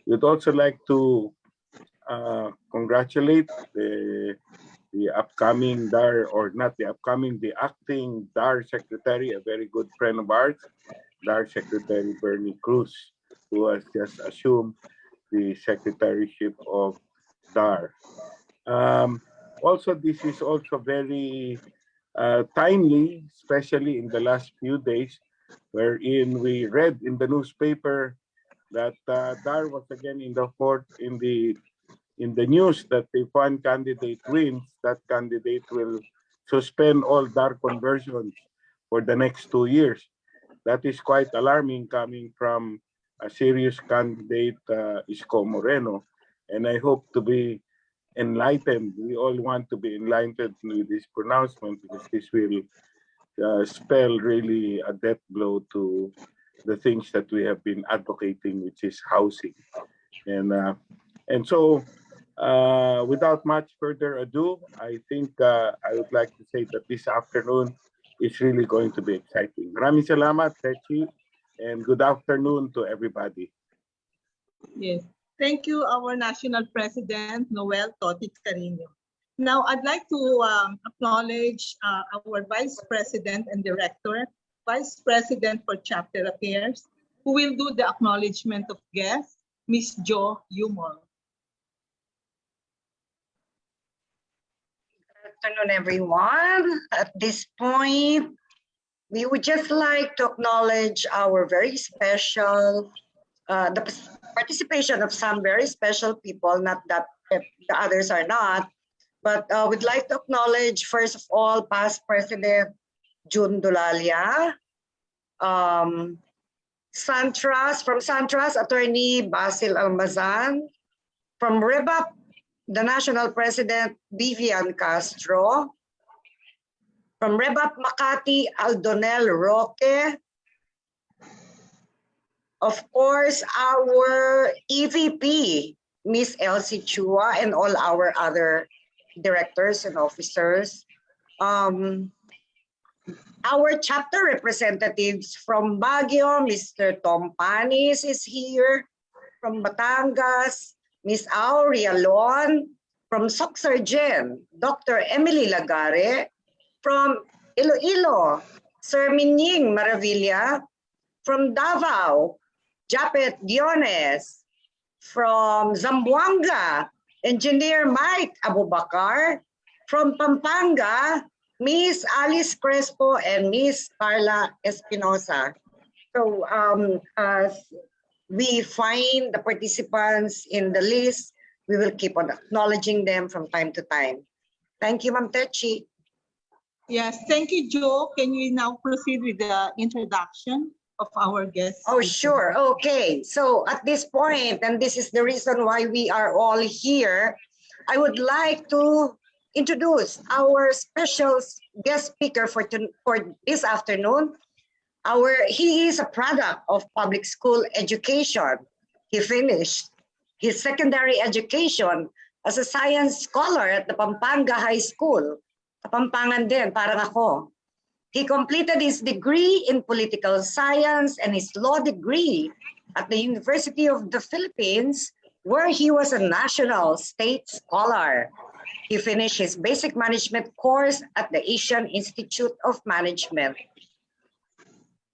We'd also like to congratulate the upcoming DAR, or not the upcoming, the acting DAR secretary, a very good friend of ours, DAR Secretary Bernie Cruz, who has just assumed the secretaryship of DAR. Also, this is also very timely, especially in the last few days, wherein we read in the newspaper that DAR was again in the news that if one candidate wins, that candidate will suspend all DAR conversions for the next 2 years. That is quite alarming coming from a serious candidate, Isko Moreno, and I hope to be enlightened. We all want to be enlightened with this pronouncement, because this will spell really a death blow to the things that we have been advocating, which is housing. And so, without much further ado, I think I would like to say that this afternoon is really going to be exciting. Maraming salamat, Techi, and good afternoon to everybody. Yes. Thank you, our National President, Noel Totit Carino. Now, I'd like to acknowledge our Vice President and Director, Vice President for Chapter Affairs, who will do the acknowledgement of guests, Ms. Jo Yumol. Good afternoon, everyone. At this point, we would just like to acknowledge our very special, the participation of some very special people, not that the others are not, but we'd like to acknowledge, first of all, past President June Dulalia, Santras, from Santras, Attorney Basil Almazan, from CREBA, the National President Vivian Castro, from Rebap Makati, Aldonel Roque, of course, our EVP, Miss Elsie Chua, and all our other directors and officers. Our chapter representatives from Baguio, Mr. Tom Panis is here, from Batangas, Miss Aurea Lon, from Soxargen, Dr. Emily Lagare, from Iloilo, Sir Minying Maravilla, from Davao, Japet Diones, from Zamboanga, Engineer Mike Abubakar, from Pampanga, Miss Alice Crespo and Miss Carla Espinosa. So as we find the participants in the list, we will keep on acknowledging them from time to time. Thank you, Ma'am Techi. Yes, thank you, Jo. Can we now proceed with the introduction of our guests? Oh, sure. Okay. So at this point, and this is the reason why we are all here, I would like to introduce our special guest speaker for this afternoon. He is a product of public school education. He finished his secondary education as a science scholar at the Pampanga High School. Kapampangan din, parang ako. He completed his degree in political science and his law degree at the University of the Philippines, where he was a national state scholar. He finished his basic management course at the Asian Institute of Management.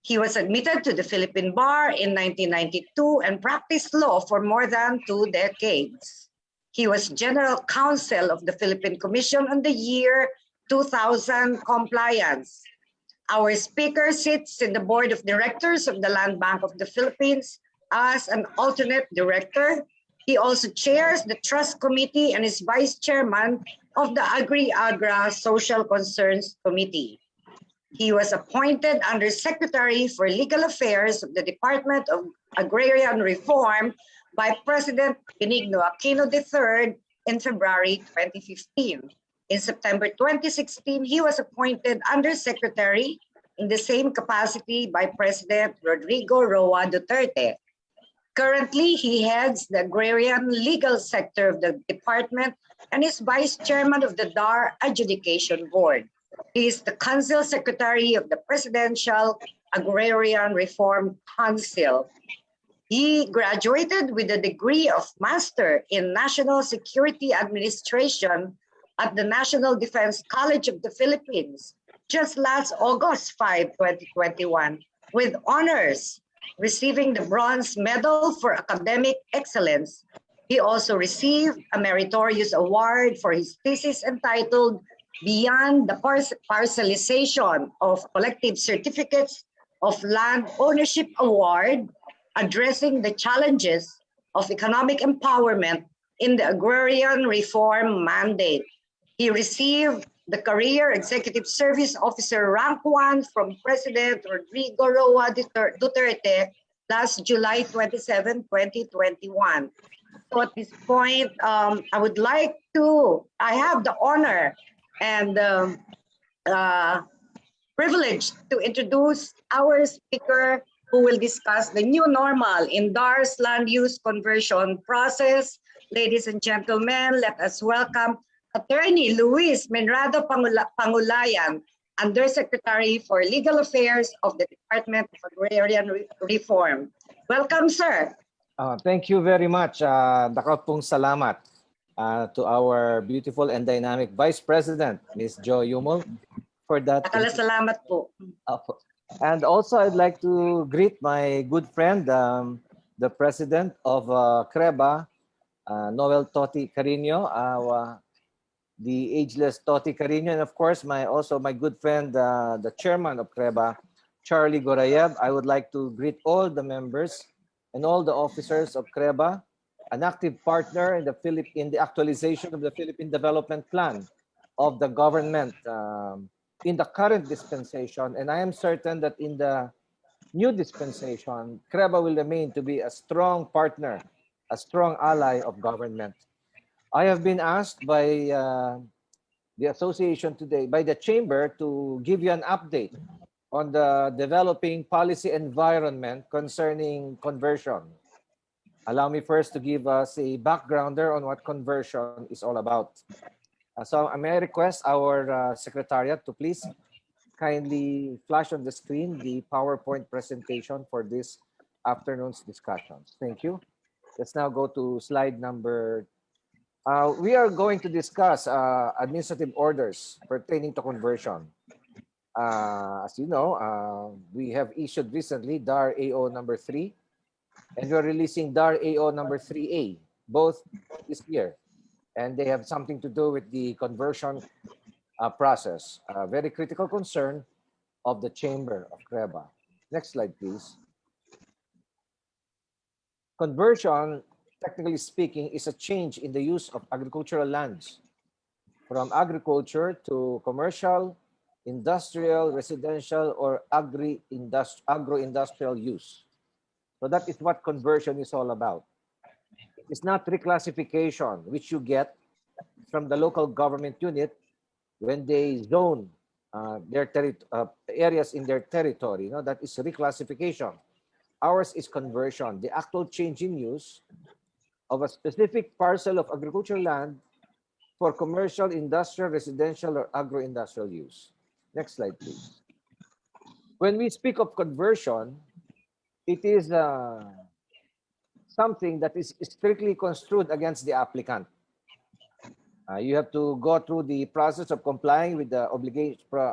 He was admitted to the Philippine Bar in 1992 and practiced law for more than 2 decades. He was General Counsel of the Philippine Commission on the Year 2000 Compliance. Our speaker sits in the Board of Directors of the Land Bank of the Philippines as an alternate director. He also chairs the Trust Committee and is Vice Chairman of the Agri-Agra Social Concerns Committee. He was appointed Under Secretary for Legal Affairs of the Department of Agrarian Reform by President Benigno Aquino III in February 2015. In September 2016, he was appointed Under Secretary in the same capacity by President Rodrigo Roa Duterte. Currently, he heads the Agrarian Legal Sector of the department and is Vice Chairman of the DAR Adjudication Board. He is the Council Secretary of the Presidential Agrarian Reform Council. He graduated with a degree of Master in National Security Administration at the National Defense College of the Philippines just last August 5, 2021, with honors, receiving the Bronze Medal for Academic Excellence. He also received a meritorious award for his thesis entitled Beyond the Parcelization of Collective Certificates of Land Ownership Award, addressing the challenges of economic empowerment in the agrarian reform mandate. He received the Career Executive Service Officer Rank 1 from President Rodrigo Roa Duterte last July 27, 2021. So at this point, I have the honor and privilege to introduce our speaker who will discuss the new normal in DAR's land use conversion process. Ladies and gentlemen, let us welcome Attorney Luis Menrado Pangulayan, Undersecretary for Legal Affairs of the Department of Agrarian Reform. Welcome, sir. Thank you very much. Dapat pong salamat to our beautiful and dynamic Vice President, Ms. Jo Yumol, for that. Salamat po. And also, I'd like to greet my good friend, the President of CREBA, Noel Toti Carino, the ageless Toti Carino, and of course, my good friend, the Chairman of CREBA, Charlie Gorayev. I would like to greet all the members and all the officers of CREBA, an active partner in the actualization of the Philippine Development Plan of the government in the current dispensation. And I am certain that in the new dispensation, CREBA will remain to be a strong partner, a strong ally of government. I have been asked by the association today, by the chamber, to give you an update on the developing policy environment concerning conversion. Allow me first to give us a backgrounder on what conversion is all about. So I may request our secretariat to please kindly flash on the screen the PowerPoint presentation for this afternoon's discussions. Thank you. Let's now go to slide number. We are going to discuss administrative orders pertaining to conversion. As you know, we have issued recently DAR AO number 3, and we're releasing DAR AO number 3A, both this year. And they have something to do with the conversion process, a very critical concern of the Chamber of CREBA. Next slide, please. Conversion, technically speaking, is a change in the use of agricultural lands from agriculture to commercial, industrial, residential, or agro-industrial use. So that is what conversion is all about. It's not reclassification, which you get from the local government unit when they zone their areas in their territory. No, that is reclassification. Ours is conversion, the actual change in use of a specific parcel of agricultural land for commercial, industrial, residential, or agro-industrial use. Next slide, please. When we speak of conversion, it is something that is strictly construed against the applicant. You have to go through the process of complying with the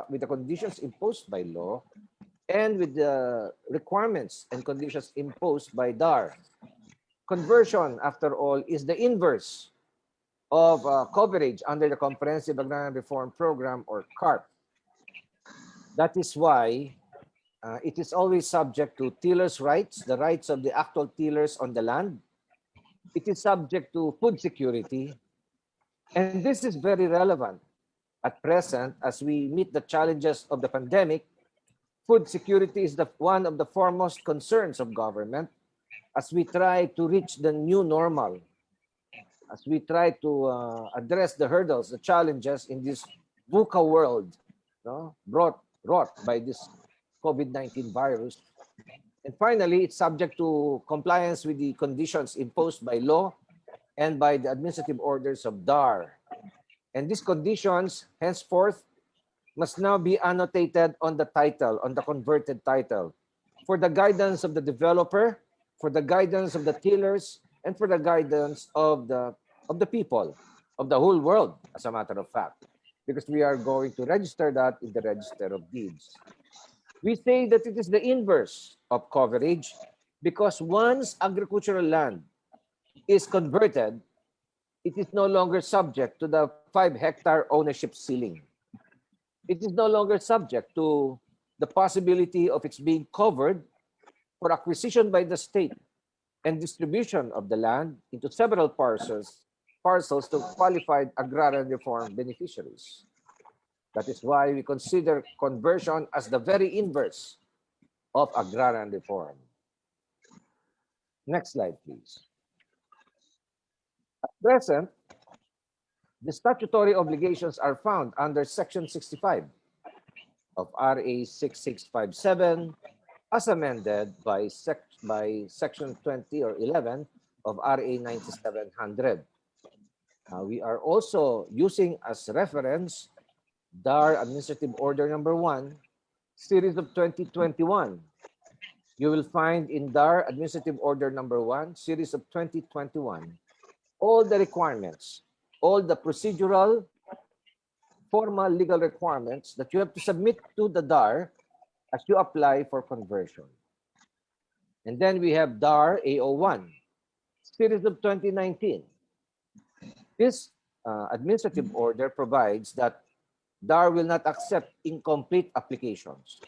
with the conditions imposed by law and with the requirements and conditions imposed by DAR. Conversion, after all, is the inverse of coverage under the Comprehensive Agrarian Reform Program, or CARP. That is why it is always subject to tillers' rights, the rights of the actual tillers on the land. It is subject to food security. And this is very relevant at present as we meet the challenges of the pandemic. Food security is one of the foremost concerns of government as we try to reach the new normal, as we try to address the hurdles, the challenges in this VUCA world, wrought by this COVID-19 virus. And finally, it's subject to compliance with the conditions imposed by law and by the administrative orders of DAR. And these conditions, henceforth, must now be annotated on the title, on the converted title, for the guidance of the developer, for the guidance of the tillers, and for the guidance of the people, of the whole world, as a matter of fact, because we are going to register that in the Register of Deeds. We say that it is the inverse of coverage because once agricultural land is converted, it is no longer subject to the 5-hectare ownership ceiling. It is no longer subject to the possibility of its being covered for acquisition by the state and distribution of the land into several parcels to qualified agrarian reform beneficiaries. That is why we consider conversion as the very inverse of agrarian reform. Next slide, please. At present, the statutory obligations are found under Section 65 of RA 6657 as amended by Section 20 or 11 of RA 9700. We are also using as reference DAR Administrative Order Number 1, Series of 2021. You will find in DAR Administrative Order Number 1, Series of 2021, all the requirements, all the procedural, formal legal requirements that you have to submit to the DAR as you apply for conversion. And then we have DAR AO1, Series of 2019. This administrative order provides that DAR will not accept incomplete applications.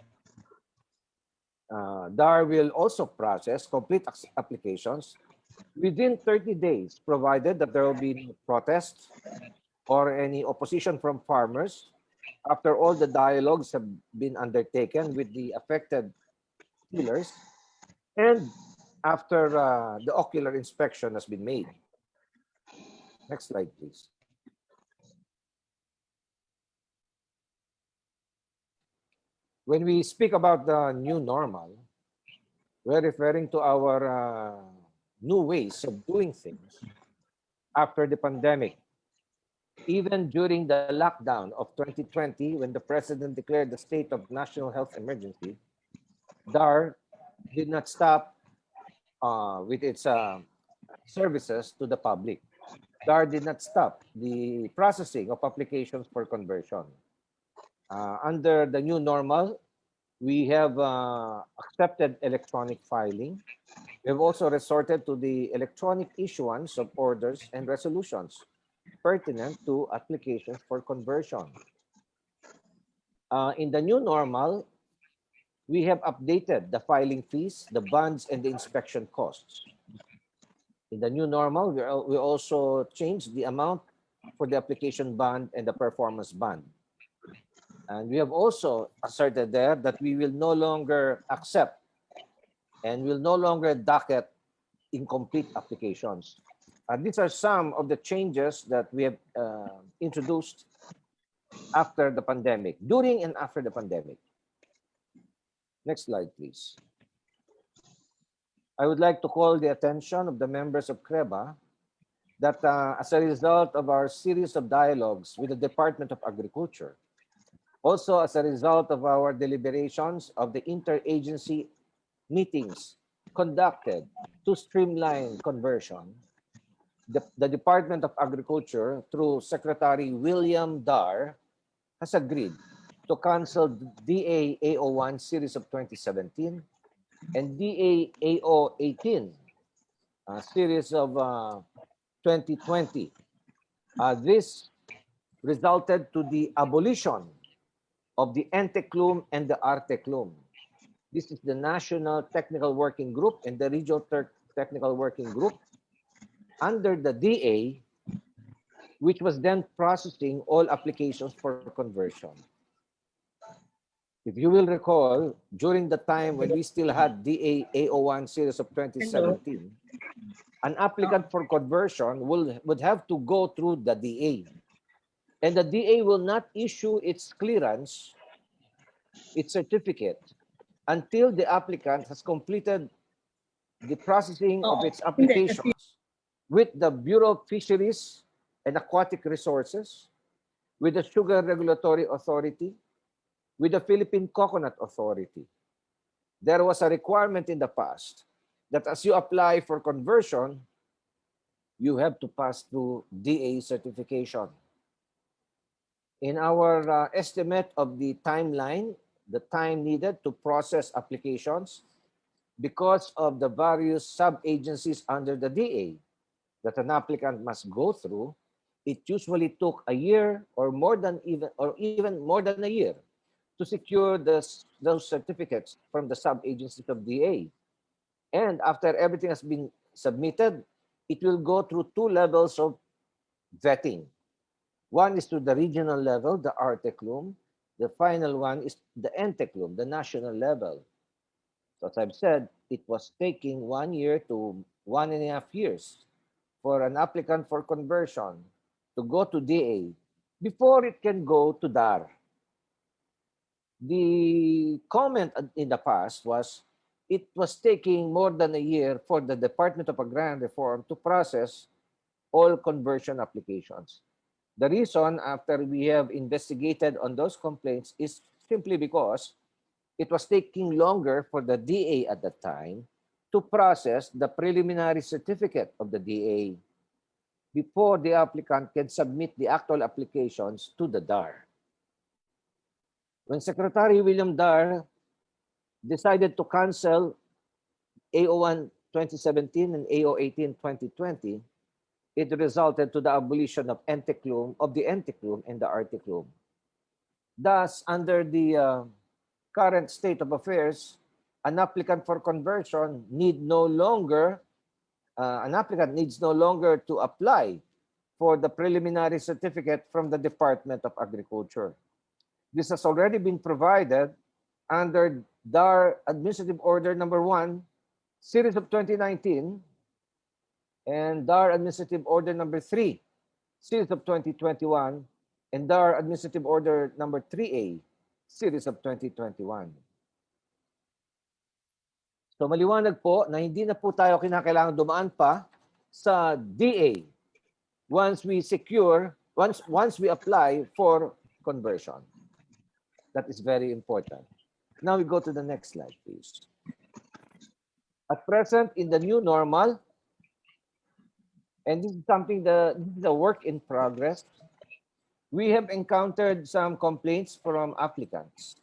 DAR will also process complete applications within 30 days, provided that there will be no protests or any opposition from farmers after all the dialogues have been undertaken with the affected tillers and after the ocular inspection has been made. Next slide, please. When we speak about the new normal, we're referring to our new ways of doing things after the pandemic. Even during the lockdown of 2020, when the president declared the state of national health emergency, DAR did not stop with its services to the public. DAR did not stop the processing of applications for conversion. Under the new normal, we have accepted electronic filing. We have also resorted to the electronic issuance of orders and resolutions pertinent to applications for conversion. In the new normal, we have updated the filing fees, the bonds, and the inspection costs. In the new normal, we also changed the amount for the application bond and the performance bond. And we have also asserted there that we will no longer accept and will no longer docket incomplete applications. These are some of the changes that we have introduced after the pandemic, during and after the pandemic. Next slide, please. I would like to call the attention of the members of CREBA that as a result of our series of dialogues with the Department of Agriculture, also as a result of our deliberations of the interagency meetings conducted to streamline conversion, the Department of Agriculture, through Secretary William Dar, has agreed to cancel DA AO1 series of 2017 and DA AO18 series of 2020. This resulted to the abolition of the NTECLUM and the ARTECLUM. This is the National Technical Working Group and the Regional Technical Working Group under the DA, which was then processing all applications for conversion. If you will recall, during the time when we still had DA AO1 series of 2017, an applicant for conversion would have to go through the DA. And the DA will not issue its clearance, its certificate, until the applicant has completed the processing of its applications with the Bureau of Fisheries and Aquatic Resources, with the Sugar Regulatory Authority, with the Philippine Coconut Authority. There was a requirement in the past that as you apply for conversion, you have to pass through DA certification. In our estimate of the timeline, the time needed to process applications because of the various sub-agencies under the DA that an applicant must go through, it usually took a year or even more than a year to secure those certificates from the sub-agencies of DA. And after everything has been submitted, it will go through two levels of vetting. One is to the regional level, the RTECLUM. The final one is the NTECLUM, the national level. So as I've said, it was taking 1 year to 1.5 years for an applicant for conversion to go to DA before it can go to DAR. The comment in the past was it was taking more than a year for the Department of Agrarian Reform to process all conversion applications. The reason, after we have investigated on those complaints, is simply because it was taking longer for the DA at that time to process the preliminary certificate of the DA before the applicant can submit the actual applications to the DAR. When Secretary William DAR decided to cancel AO1 2017 and AO18 2020, it resulted to the abolition of the NTECLUM and the RTECLUM. Thus, under the current state of affairs, an applicant for conversion needs no longer to apply for the preliminary certificate from the Department of Agriculture. This has already been provided under DAR Administrative Order Number 1, Series of 2019, and DAR Administrative Order Number 3, Series of 2021, and DAR Administrative Order Number 3A, Series of 2021. So maliwanag po na hindi na po tayo kinakailangan dumaan pa sa DA once we apply for conversion. That is very important. Now we go to the next slide, please. At present, in the new normal, and this is a work in progress, we have encountered some complaints from applicants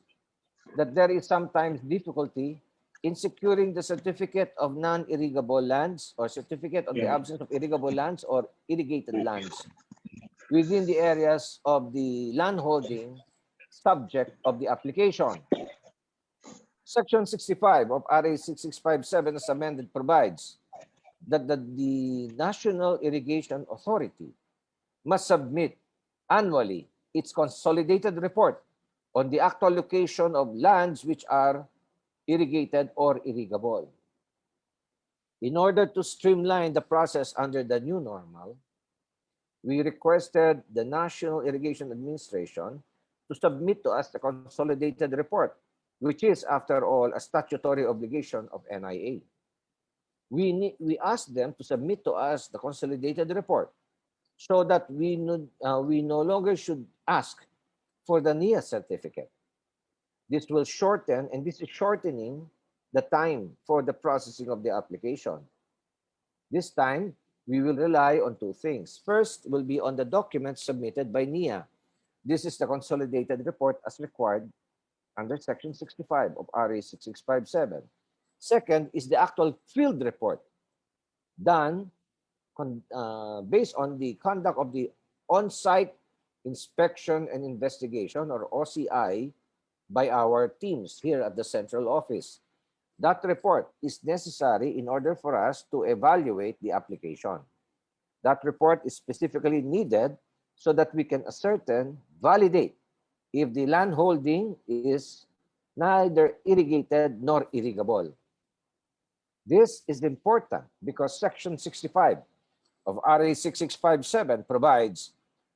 that there is sometimes difficulty in securing the certificate of non-irrigable lands or certificate of the absence of irrigable lands or irrigated lands within the areas of the landholding subject of the application. Section 65 of RA 6657 as amended provides that the National Irrigation Authority must submit annually its consolidated report on the actual location of lands which are irrigated or irrigable. In order to streamline the process under the new normal, we requested the National Irrigation Administration to submit to us the consolidated report, which is, after all, a statutory obligation of NIA. We asked them to submit to us the consolidated report so that we no longer should ask for the NIA certificate. This will shorten, and this is shortening the time for the processing of the application. This time, we will rely on two things. First will be on the documents submitted by NIA. This is the consolidated report as required under Section 65 of RA 6657. Second is the actual field report done based on the conduct of the on-site inspection and investigation, or OCI, by our teams here at the central office. That report is necessary in order for us to evaluate the application. That report is specifically needed so that we can validate if the land holding is neither irrigated nor irrigable. This is important because Section 65 of RA 6657 provides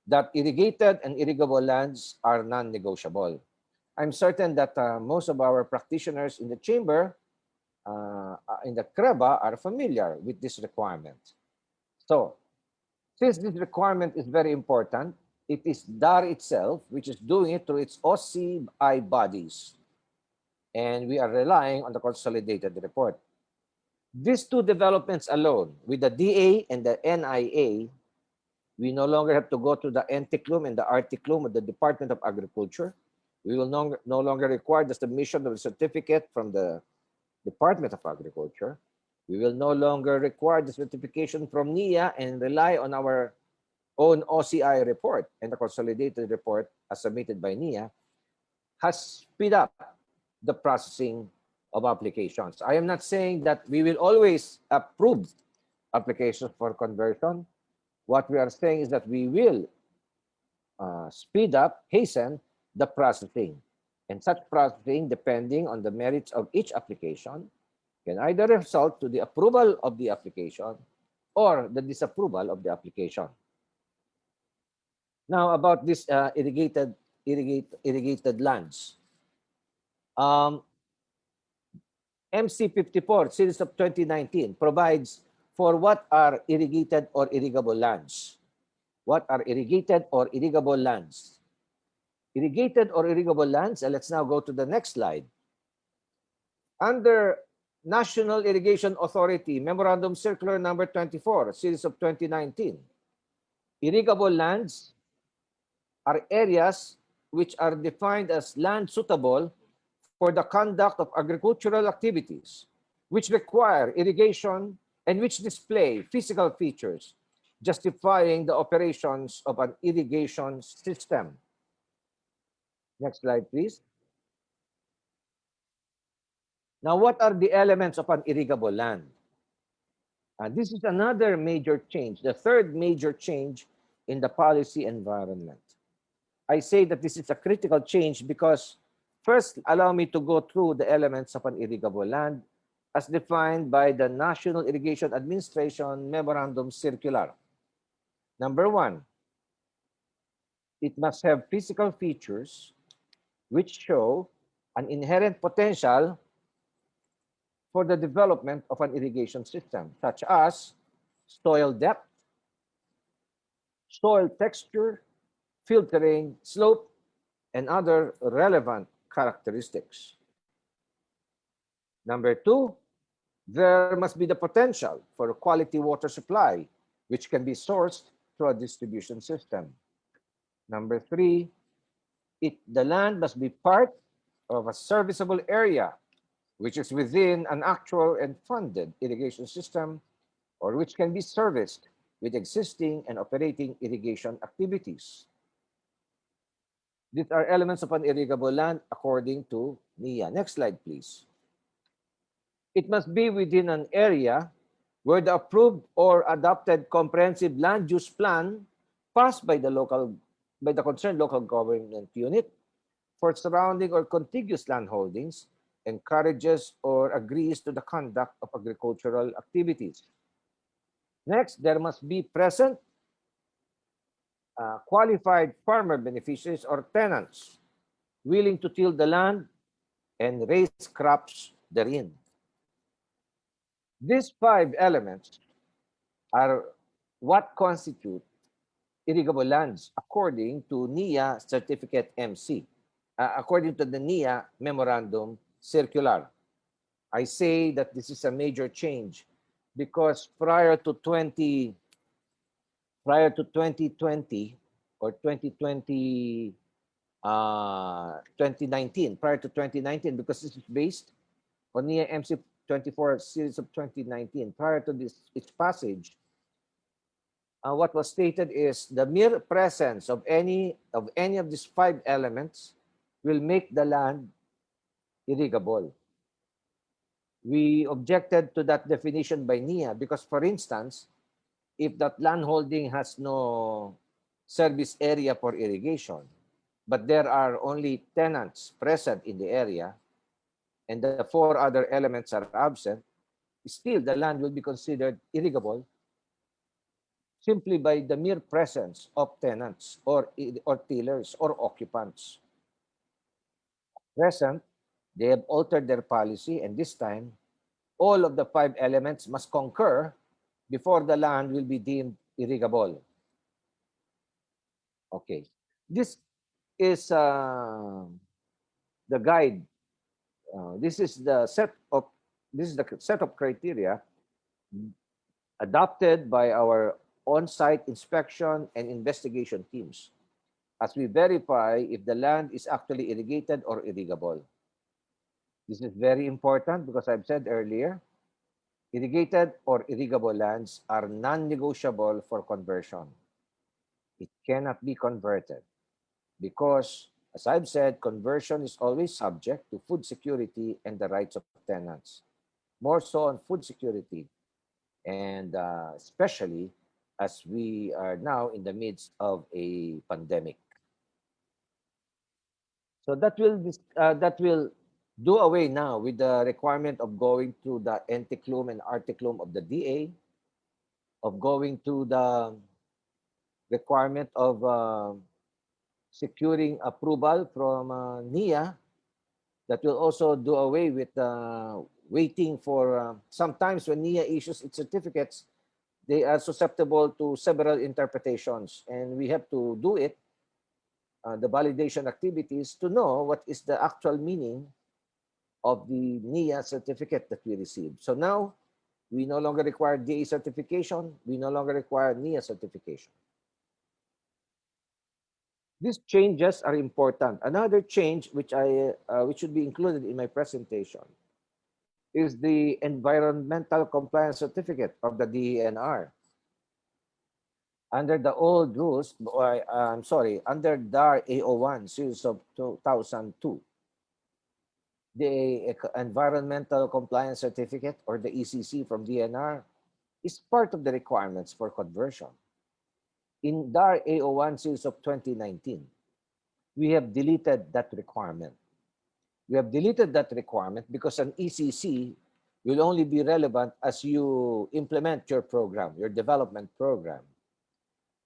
that irrigated and irrigable lands are non-negotiable. I'm certain that most of our practitioners in the chamber, in the CREBA, are familiar with this requirement. So, since this requirement is very important, it is DAR itself which is doing it through its OCI bodies. And we are relying on the consolidated report. These two developments alone, with the DA and the NIA, we no longer have to go to the Anticlum and the Articlum of the Department of Agriculture. We will no longer require the submission of a certificate from the Department of Agriculture. We will no longer require the certification from NIA and rely on our own OCI report, and the consolidated report as submitted by NIA has speed up the processing of applications. I am not saying that we will always approve applications for conversion. What we are saying is that we will speed up, hasten the processing. And such processing, depending on the merits of each application, can either result to the approval of the application or the disapproval of the application. Now, about this irrigated lands. MC 54, series of 2019, provides for what are irrigated or irrigable lands. What are irrigated or irrigable lands? Irrigated or irrigable lands, and let's now go to the next slide. Under National Irrigation Authority Memorandum Circular number 24, series of 2019, irrigable lands are areas which are defined as land suitable for the conduct of agricultural activities, which require irrigation and which display physical features justifying the operations of an irrigation system. Next slide, please. Now, what are the elements of an irrigable land? This is another major change, the third major change in the policy environment. I say that this is a critical change because first, allow me to go through the elements of an irrigable land as defined by the National Irrigation Administration Memorandum Circular. Number one, it must have physical features which show an inherent potential for the development of an irrigation system, such as soil depth, soil texture, filtering, slope, and other relevant characteristics. Number two, there must be the potential for a quality water supply, which can be sourced through a distribution system. Number three, the land must be part of a serviceable area, which is within an actual and funded irrigation system, or which can be serviced with existing and operating irrigation activities. These are elements of an irrigable land according to NIA. Next slide, please. It must be within an area where the approved or adopted comprehensive land use plan passed by the concerned local government unit for surrounding or contiguous land holdings encourages or agrees to the conduct of agricultural activities. Next, there must be present qualified farmer beneficiaries or tenants willing to till the land and raise crops therein. These five elements are what constitute irrigable lands according to NIA Certificate MC, according to the NIA Memorandum Circular. I say that this is a major change because prior to 2020 or 2019, prior to 2019, because this is based on NIA MC 24 series of 2019, prior to its passage, what was stated is the mere presence of any of these five elements will make the land irrigable. We objected to that definition by NIA because, for instance, if that land holding has no service area for irrigation, but there are only tenants present in the area, and the four other elements are absent, still the land will be considered irrigable simply by the mere presence of tenants or tillers or occupants. Present, they have altered their policy, and this time, all of the five elements must concur before the land will be deemed irrigable. Okay, this is the guide. This is the set of this is the set of criteria adopted by our on-site inspection and investigation teams as we verify if the land is actually irrigated or irrigable. This is very important because I've said earlier, irrigated or irrigable lands are non-negotiable for conversion. It cannot be converted because, as I've said, conversion is always subject to food security and the rights of tenants. More so on food security, and especially as we are now in the midst of a pandemic. So that will do away now with the requirement of going to the anticlum and articlum of the DA, of going to the requirement of securing approval from NIA. That will also do away with waiting for sometimes when NIA issues its certificates, they are susceptible to several interpretations, and we have to do it, the validation activities, to know what is the actual meaning of the NIA certificate that we received. So now we no longer require DA certification, we no longer require NIA certification. These changes are important. Another change which should be included in my presentation is the environmental compliance certificate of the DENR. Under the old rules, under DAR A01 series of 2002, the environmental compliance certificate, or the ECC from DNR, is part of the requirements for conversion. In DAR A01 series of 2019, we have deleted that requirement. We have deleted that requirement because an ECC will only be relevant as you implement your program, your development program.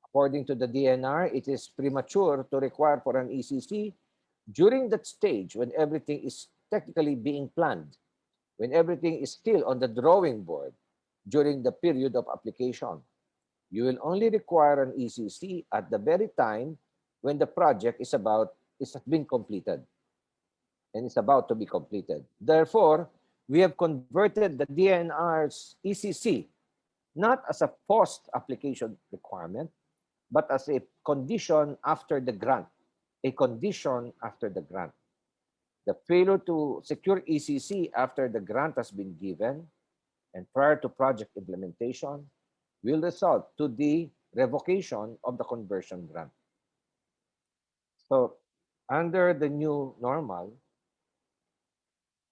According to the DNR, it is premature to require for an ECC during that stage when everything is technically being planned, when everything is still on the drawing board during the period of application. You will only require an ECC at the very time when the project is being completed and is about to be completed. Therefore, we have converted the DNR's ECC not as a post-application requirement, but as a condition after the grant, a condition after the grant. The failure to secure ECC after the grant has been given and prior to project implementation will result to the revocation of the conversion grant. So under the new normal,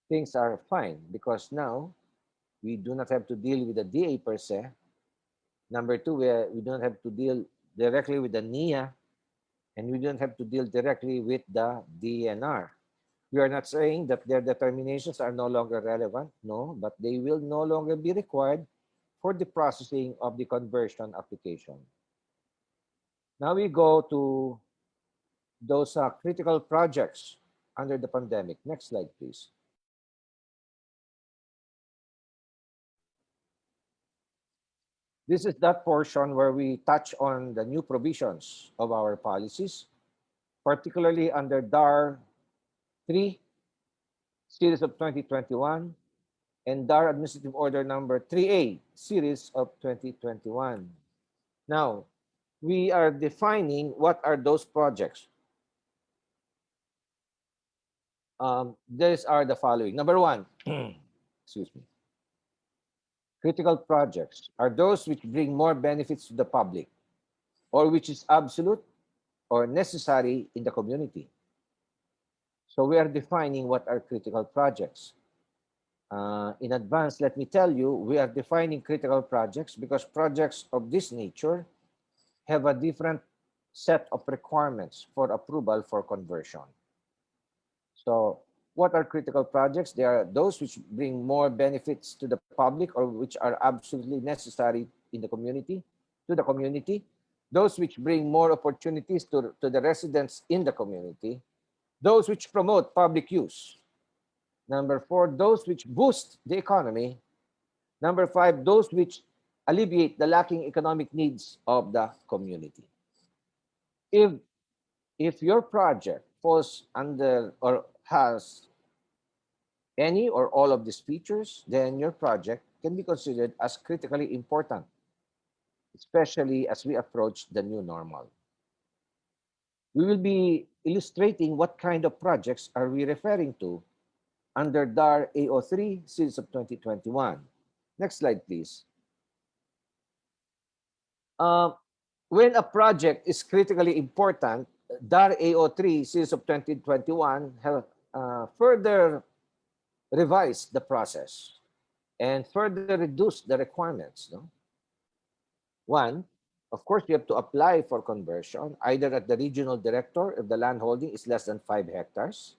things are fine because now we do not have to deal with the DA per se. Number two, we don't have to deal directly with the NIA, and we don't have to deal directly with the DNR. We are not saying that their determinations are no longer relevant, no, but they will no longer be required for the processing of the conversion application. Now we go to those critical projects under the pandemic. Next slide, please. This is that portion where we touch on the new provisions of our policies, particularly under DAR 3, series of 2021, and DAR Administrative Order number 3A, series of 2021. Now, we are defining what are those projects. These are the following. Number one, excuse me. Critical projects are those which bring more benefits to the public or which is absolute or necessary in the community. So we are defining what are critical projects. In advance, let me tell you, we are defining critical projects because projects of this nature have a different set of requirements for approval for conversion. So what are critical projects? They are those which bring more benefits to the public or which are absolutely necessary in the community, to the community. Those which bring more opportunities to the residents in the community. Those which promote public use. Number four, those which boost the economy. Number five, those which alleviate the lacking economic needs of the community. If your project falls under or has any or all of these features, then your project can be considered as critically important, especially as we approach the new normal. We will be illustrating what kind of projects are we referring to under DAR AO3 Series of 2021. Next slide, please. Uh, when a project is critically important, DAR AO3 Series of 2021 have further revised the process and further reduced the requirements. No? One, of course, you have to apply for conversion either at the regional director if the land holding is less than 5 hectares,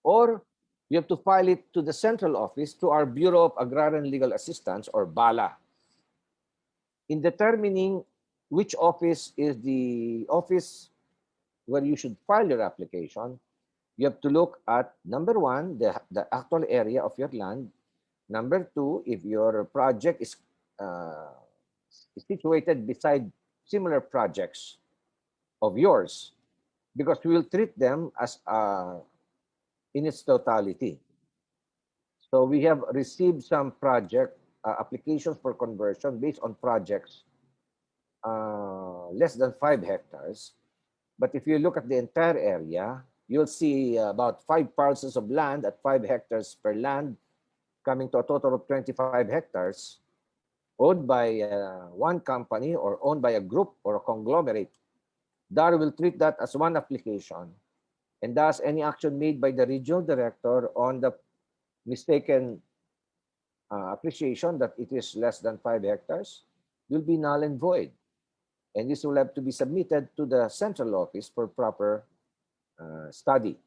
or you have to file it to the central office to our Bureau of Agrarian Legal Assistance, or BALA. In determining which office is the office where you should file your application, you have to look at, number one, the actual area of your land. Number two, if your project is situated beside similar projects of yours, because we will treat them as in its totality. So we have received some project applications for conversion based on projects less than 5 hectares. But if you look at the entire area, you'll see about 5 parcels of land at 5 hectares per land, coming to a total of 25 hectares, owned by one company or owned by a group or a conglomerate. DAR will treat that as one application, and thus any action made by the regional director on the mistaken appreciation that it is less than 5 hectares will be null and void. And this will have to be submitted to the central office for proper study.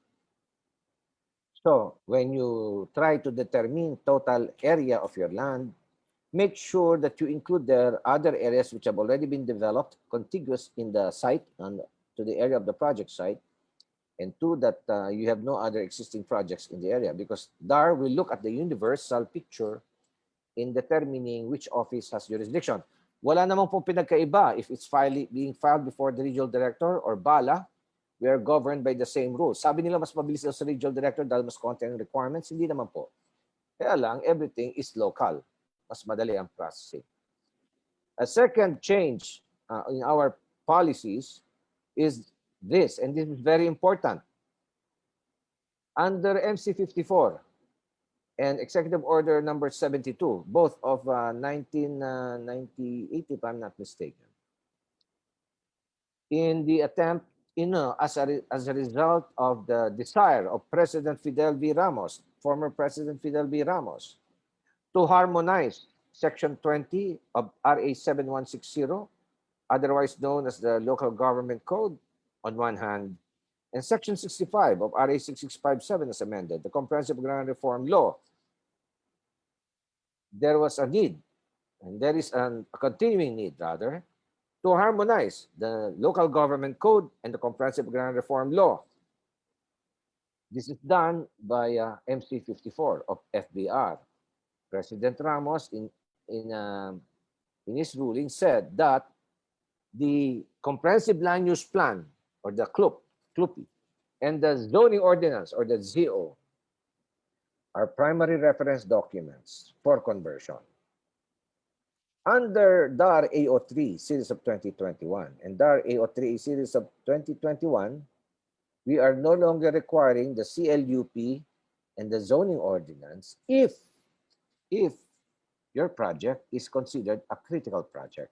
So when you try to determine total area of your land, make sure that you include the other areas which have already been developed contiguous in the site and to the area of the project site, and two, that you have no other existing projects in the area, because DAR will look at the universal picture in determining which office has jurisdiction. Wala namang pong pinagkaiba if it's being filed before the regional director or BALA. We are governed by the same rules. Sabi nila mas mabilis daw sa regional director dahil mas konti ang requirements. Hindi naman po. Kaya lang, everything is local. Mas madali ang processing. A second change in our policies is this, and this is very important. Under MC 54 and Executive Order number 72, both of 1998, if I'm not mistaken, in the attempt, as a result of the desire of President Fidel V. Ramos, former President Fidel V. Ramos, to harmonize Section 20 of RA 7160, otherwise known as the Local Government Code, on one hand, and Section 65 of RA 6657 as amended, the Comprehensive Agrarian Reform Law. There was a need, and there is a continuing need, rather, to harmonize the Local Government Code and the Comprehensive Agrarian Reform Law. This is done by MC 54 of FBR. President Ramos, in his ruling, said that the Comprehensive Land Use Plan, or the CLUP, and the Zoning Ordinance, or the ZO, are primary reference documents for conversion. Under DAR AO3 Series of 2021 and DAR AO3 Series of 2021, we are no longer requiring the CLUP and the Zoning Ordinance if your project is considered a critical project.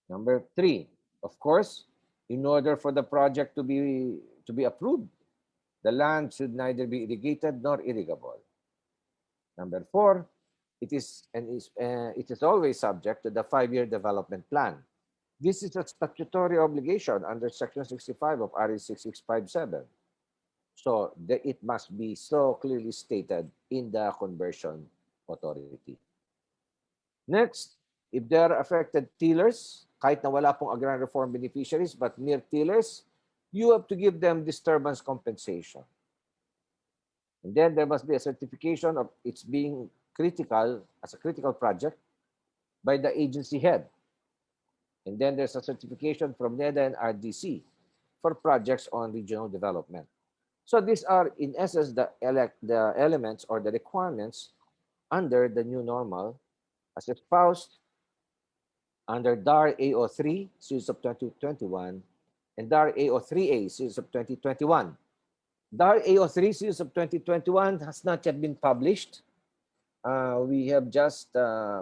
Number 3, of course, in order for the project to be approved, the land should neither be irrigated nor irrigable. Number 4, it is always subject to the 5-year development plan. This is a statutory obligation under Section 65 of RA 6657. So it must be so clearly stated in the conversion authority. Next, if there are affected tillers, kahit na wala pong agrarian reform beneficiaries but mere tillers, you have to give them disturbance compensation. And then there must be a certification of its being critical, as a critical project, by the agency head. And then there's a certification from NEDA and RDC for projects on regional development. So these are, in essence, the elements or the requirements under the new normal as espoused under DAR AO3, series of 2021, and DAR AO3A, series of 2021. DAR AO3, series of 2021 has not yet been published. We have just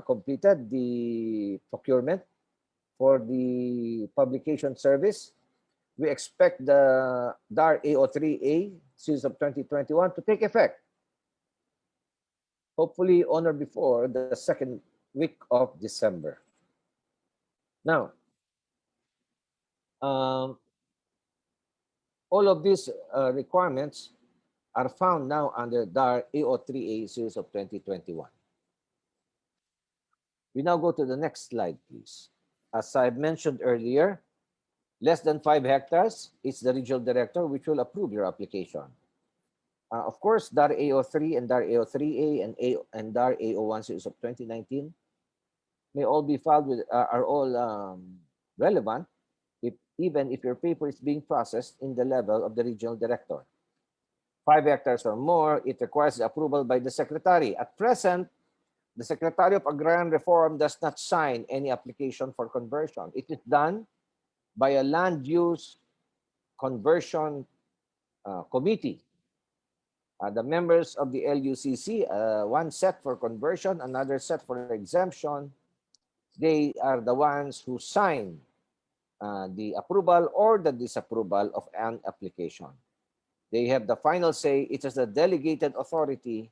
completed the procurement for the publication service. We expect the DAR AO3A, series of 2021, to take effect, hopefully on or before the second week of December. Now, all of these requirements are found now under DAR AO3A, series of 2021. We now go to the next slide, please. As I've mentioned earlier, less than 5 hectares, it's the regional director which will approve your application. Of course, DAR AO3 and DAR AO3A and DAR AO1 series of 2019 may all be filed with, are all relevant, even if your paper is being processed in the level of the regional director. 5 hectares or more, it requires approval by the secretary. At present, the Secretary of Agrarian Reform does not sign any application for conversion. It is done by a land use conversion committee. The members of the LUCC, one set for conversion, another set for exemption, they are the ones who sign the approval or the disapproval of an application. They have the final say. It is a delegated authority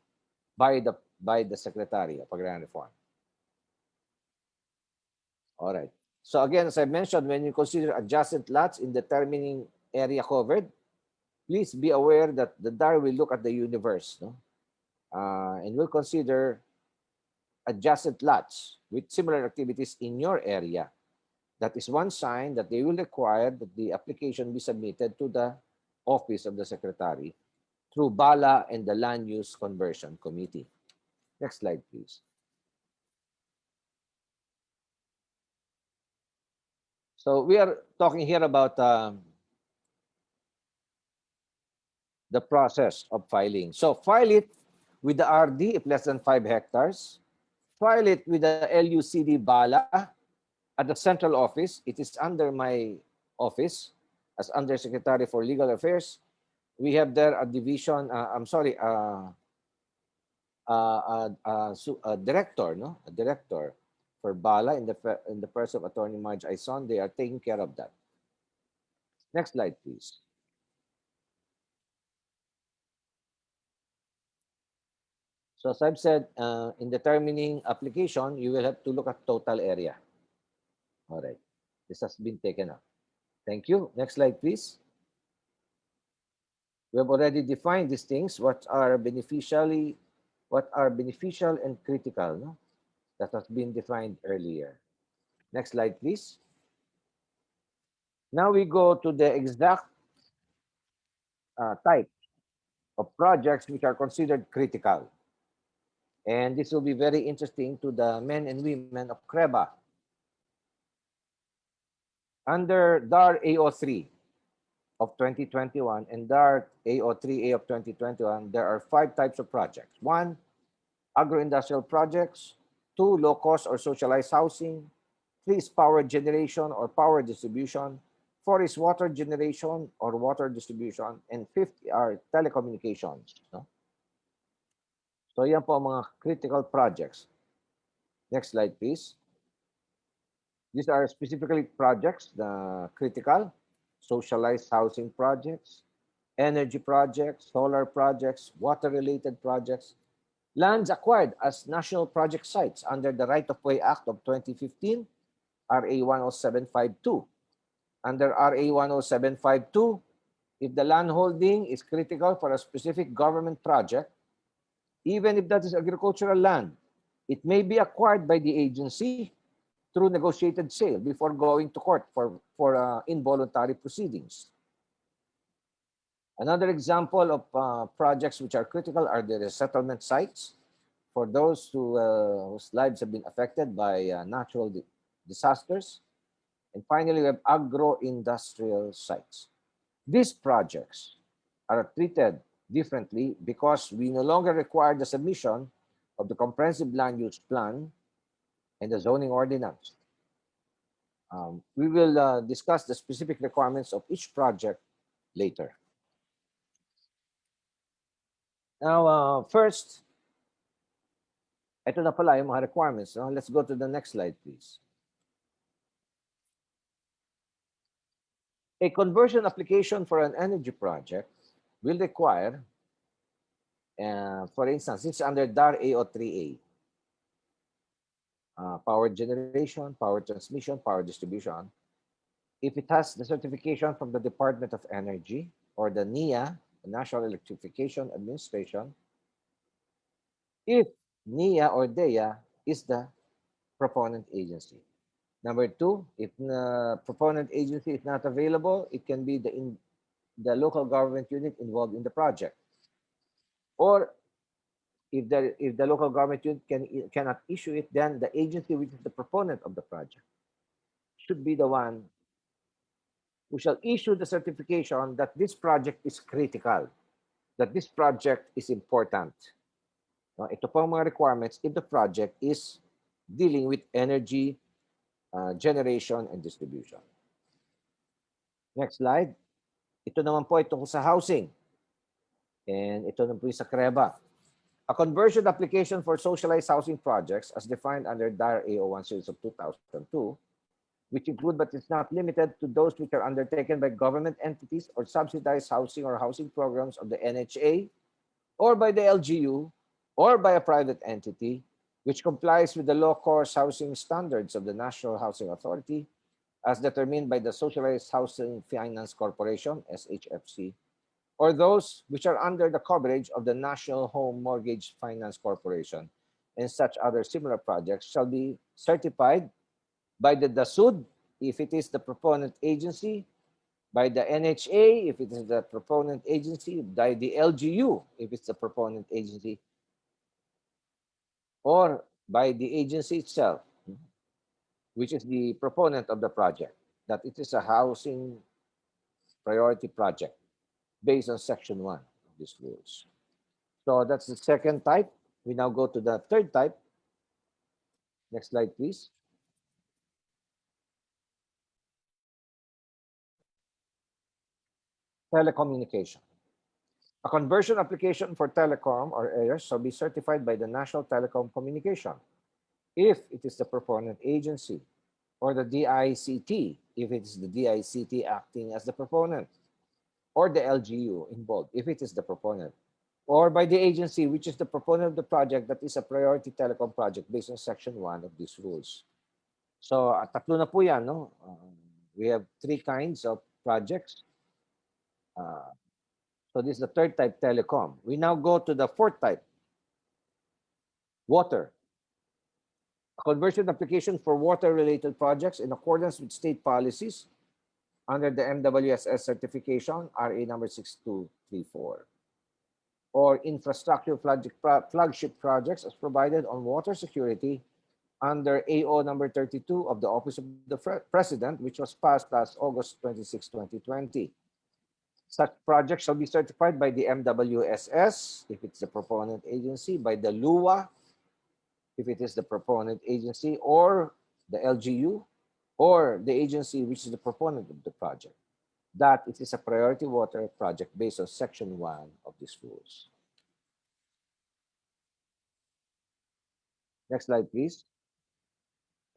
by the Secretary of Agrarian Reform. All right. So again, as I mentioned, when you consider adjacent lots in determining area covered, please be aware that the DAR will look at the universe, no? And will consider adjacent lots with similar activities in your area. That is one sign that they will require that the application be submitted to the office of the Secretary through BALA and the Land Use Conversion Committee. Next slide, please. So we are talking here about the process of filing. So file it with the RD if less than 5 hectares. File it with the LUCD BALA at the central office. It is under my office as Undersecretary for Legal Affairs. We have there a division, a director, no? A director for BALA in the person of Attorney Marge Aison. They are taking care of that. Next slide, please. So as I've said, in determining application, you will have to look at total area. All right. This has been taken up. Thank you. Next slide, please. We have already defined these things, what are beneficial and critical, no? That has been defined earlier. Next slide, please. Now we go to the exact type of projects which are considered critical. And this will be very interesting to the men and women of CREBA. Under DAR AO3 of 2021 and DAR AO3A of 2021, there are 5 types of projects. 1, agro-industrial projects. 2, low-cost or socialized housing. 3 is power generation or power distribution. 4 is water generation or water distribution. And 5 are telecommunications. No? So yan po ang mga critical projects. Next slide, please. These are specifically projects, the critical, socialized housing projects, energy projects, solar projects, water-related projects, lands acquired as national project sites under the Right-of-Way Act of 2015, RA 10752. Under RA 10752, if the land holding is critical for a specific government project, even if that is agricultural land, it may be acquired by the agency through negotiated sale before going to court for involuntary proceedings. Another example of projects which are critical are the resettlement sites for those whose lives have been affected by natural disasters. And finally, we have agro-industrial sites. These projects are treated differently because we no longer require the submission of the comprehensive land use plan and the zoning ordinance. We will discuss the specific requirements of each project later. Now, first, ito na pala yung mga requirements. No? Let's go to the next slide, please. A conversion application for an energy project will require, for instance, it's under DAR AO3A, power generation, power transmission, power distribution. If it has the certification from the Department of Energy or the NEA, the National Electrification Administration, if NEA or DEA is the proponent agency. Number two, if the proponent agency is not available, it can be the local government unit involved in the project. Or if the local government unit cannot issue it, then the agency which is the proponent of the project should be the one who shall issue the certification that this project is critical, that this project is important. Ito po ang mga requirements if the project is dealing with energy generation and distribution. Next slide. Ito naman po itong sa housing. And ito naman po sa CREBA. A conversion application for socialized housing projects as defined under DAR AO1 series of 2002, which include but is not limited to those which are undertaken by government entities or subsidized housing or housing programs of the NHA or by the LGU or by a private entity, which complies with the low cost housing standards of the National Housing Authority as determined by the Socialized Housing Finance Corporation, SHFC, or those which are under the coverage of the National Home Mortgage Finance Corporation, and such other similar projects shall be certified by the DASUD, if it is the proponent agency, by the NHA, if it is the proponent agency, by the LGU, if it's the proponent agency, or by the agency itself, which is the proponent of the project, that it is a housing priority project based on Section 1 of these rules. So that's the second type. We now go to the third type. Next slide, please. Telecommunication. A conversion application for telecom or areas shall be certified by the National Telecom Communication if it is the proponent agency, or the DICT if it is the DICT acting as the proponent, or the LGU involved if it is the proponent, or by the agency which is the proponent of the project that is a priority telecom project based on Section 1 of these rules. So, tatlo na po yan, no? We have three kinds of projects. So this is the third type, telecom. We now go to the fourth type, water. A conversion application for water-related projects in accordance with state policies under the MWSS certification, RA number 6234. Or infrastructure flagship projects as provided on water security under AO number 32 of the Office of the President, which was passed last August 26, 2020. Such projects shall be certified by the MWSS, if it's the proponent agency, by the LUA, if it is the proponent agency, or the LGU, or the agency which is the proponent of the project, that it is a priority water project based on Section 1 of these rules. Next slide, please.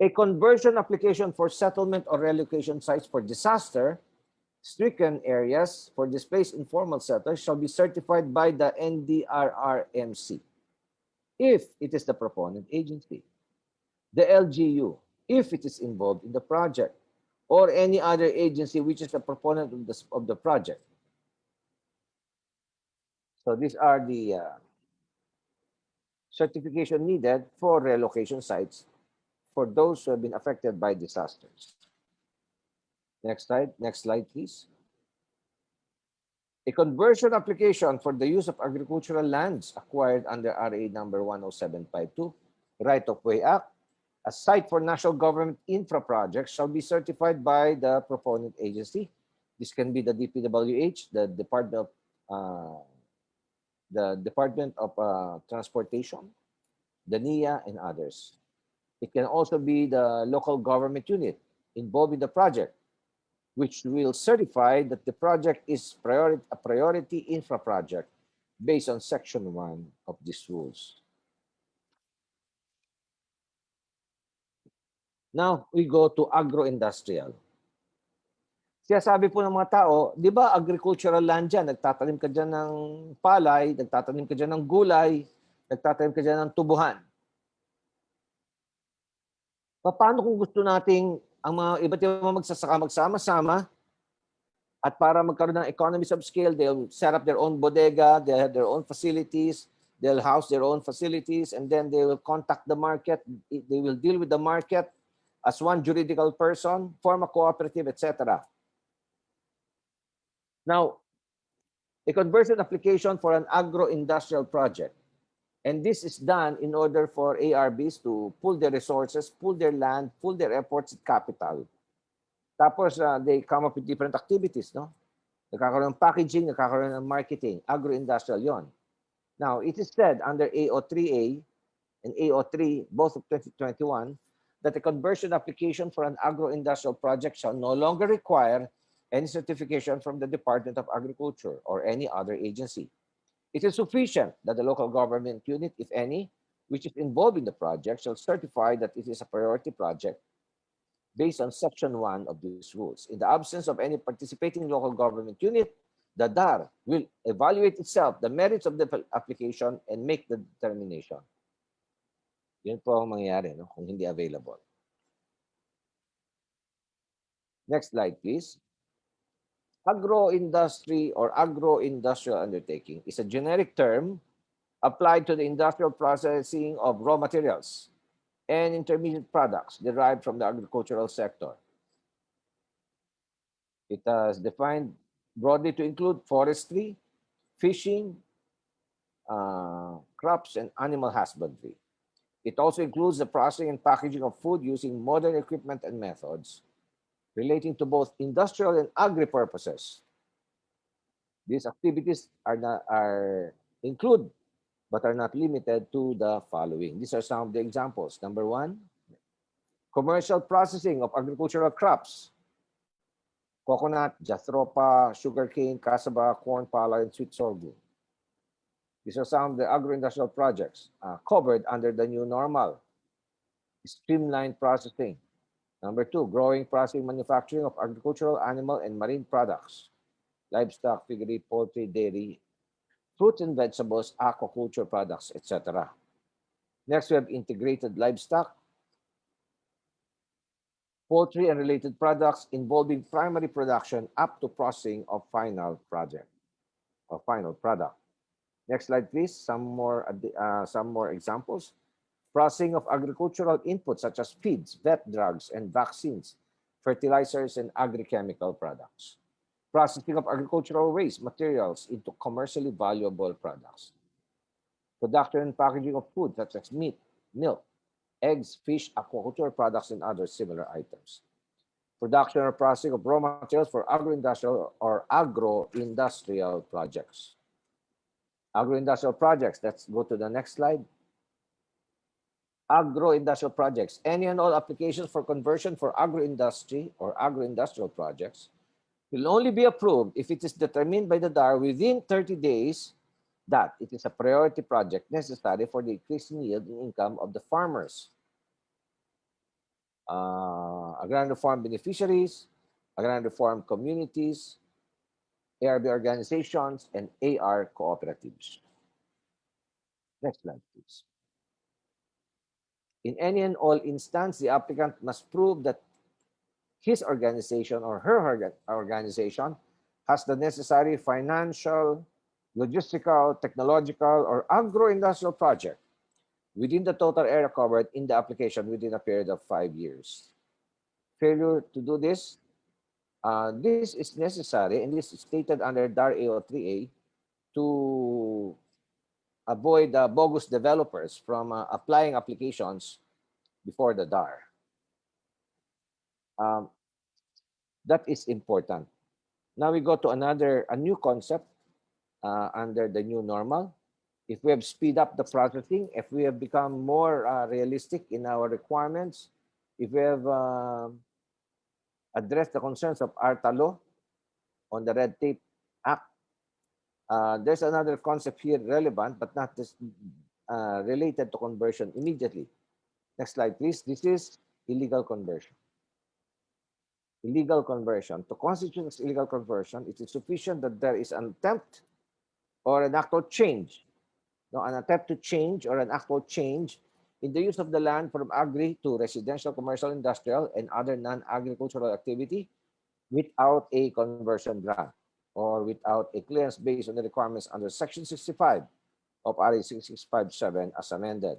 A conversion application for settlement or relocation sites for disaster-stricken areas for displaced informal settlers shall be certified by the NDRRMC, if it is the proponent agency, the LGU, if it is involved in the project, or any other agency which is the proponent of the project. So these are the certification needed for relocation sites for those who have been affected by disasters. Next slide, please. A conversion application for the use of agricultural lands acquired under RA number 10752, Right-of-Way Act, a site for national government infra projects shall be certified by the proponent agency. This can be the DPWH, the Department of uh, the Department of Transportation, the NIA, and others. It can also be the local government unit involved in the project, which will certify that the project is a priority infra project based on Section 1 of these rules. Now, we go to agro-industrial. Siya sabi po ng mga tao, di ba agricultural land dyan, nagtatanim ka dyan ng palay, nagtatanim ka dyan ng gulay, nagtatanim ka dyan ng tubuhan. Paano kung gusto nating ang mga iba't ibang magsasaka magsama-sama at para magkaroon ng economies of scale, they'll set up their own bodega, they'll have their own facilities, they'll house their own facilities, and then they will contact the market, they will deal with the market as one juridical person, form a cooperative, etc. Now, a conversion application for an agro-industrial project. And this is done in order for ARBs to pool their resources, pool their land, pool their efforts at capital. Tapos, they come up with different activities, no? Nagkakaroon ng packaging, nagkakaroon ng marketing, agro-industrial yon. Now, it is said under AO3A and AO3, both of 2021, that the conversion application for an agro-industrial project shall no longer require any certification from the Department of Agriculture or any other agency. It is sufficient that the local government unit, if any, which is involved in the project, shall certify that it is a priority project based on Section 1 of these rules. In the absence of any participating local government unit, the DAR will evaluate itself the merits of the application and make the determination. Yun po ang mangyayari, no? Kung hindi available. Next slide, please. Agro-industry or agro-industrial undertaking is a generic term applied to the industrial processing of raw materials and intermediate products derived from the agricultural sector. It is defined broadly to include forestry, fishing, crops, and animal husbandry. It also includes the processing and packaging of food using modern equipment and methods relating to both industrial and agri purposes. These activities include but are not limited to the following. These are some of the examples. Number one, commercial processing of agricultural crops: coconut, jatropha, sugarcane, cassava, corn, pala, and sweet sorghum. These are some of the agro-industrial projects covered under the new normal. Streamlined processing. Number two, growing, processing, manufacturing of agricultural, animal, and marine products: livestock, piggery, poultry, dairy, fruits and vegetables, aquaculture products, etc. Next, we have integrated livestock, poultry, and related products involving primary production up to processing of final project or final product. Next slide, please. Some more examples. Processing of agricultural inputs such as feeds, vet drugs, and vaccines, fertilizers, and agri-chemical products. Processing of agricultural waste materials into commercially valuable products. Production and packaging of food such as meat, milk, eggs, fish, aquaculture products, and other similar items. Production or processing of raw materials for agro-industrial projects. Agro-industrial projects, let's go to the next slide. Agro-industrial projects, any and all applications for conversion for agro-industry or agro-industrial projects will only be approved if it is determined by the DAR within 30 days that it is a priority project necessary for the increasing yield and income of the farmers, agrarian farm beneficiaries, agrarian farm communities, ARB organizations, and AR cooperatives. Next slide, please. In any and all instance, the applicant must prove that his organization or her organization has the necessary financial, logistical, technological, or agro-industrial project within the total area covered in the application within a period of 5 years. Failure to do this, this is necessary, and this is stated under DAR AO3A to avoid bogus developers from applying applications before the DAR. That is important. Now we go to a new concept, under the new normal, if we have speed up the processing, if we have become more realistic in our requirements, if we have addressed the concerns of Artalo on the Red Tape Act, there's another concept here relevant, but not this, related to conversion immediately. Next slide, please. This is illegal conversion. Illegal conversion. To constitute as illegal conversion, it is sufficient that there is an attempt or an actual change. No, an attempt to change or an actual change in the use of the land from agri to residential, commercial, industrial, and other non-agricultural activity without a conversion grant or without a clearance based on the requirements under Section 65 of RA 6657 as amended.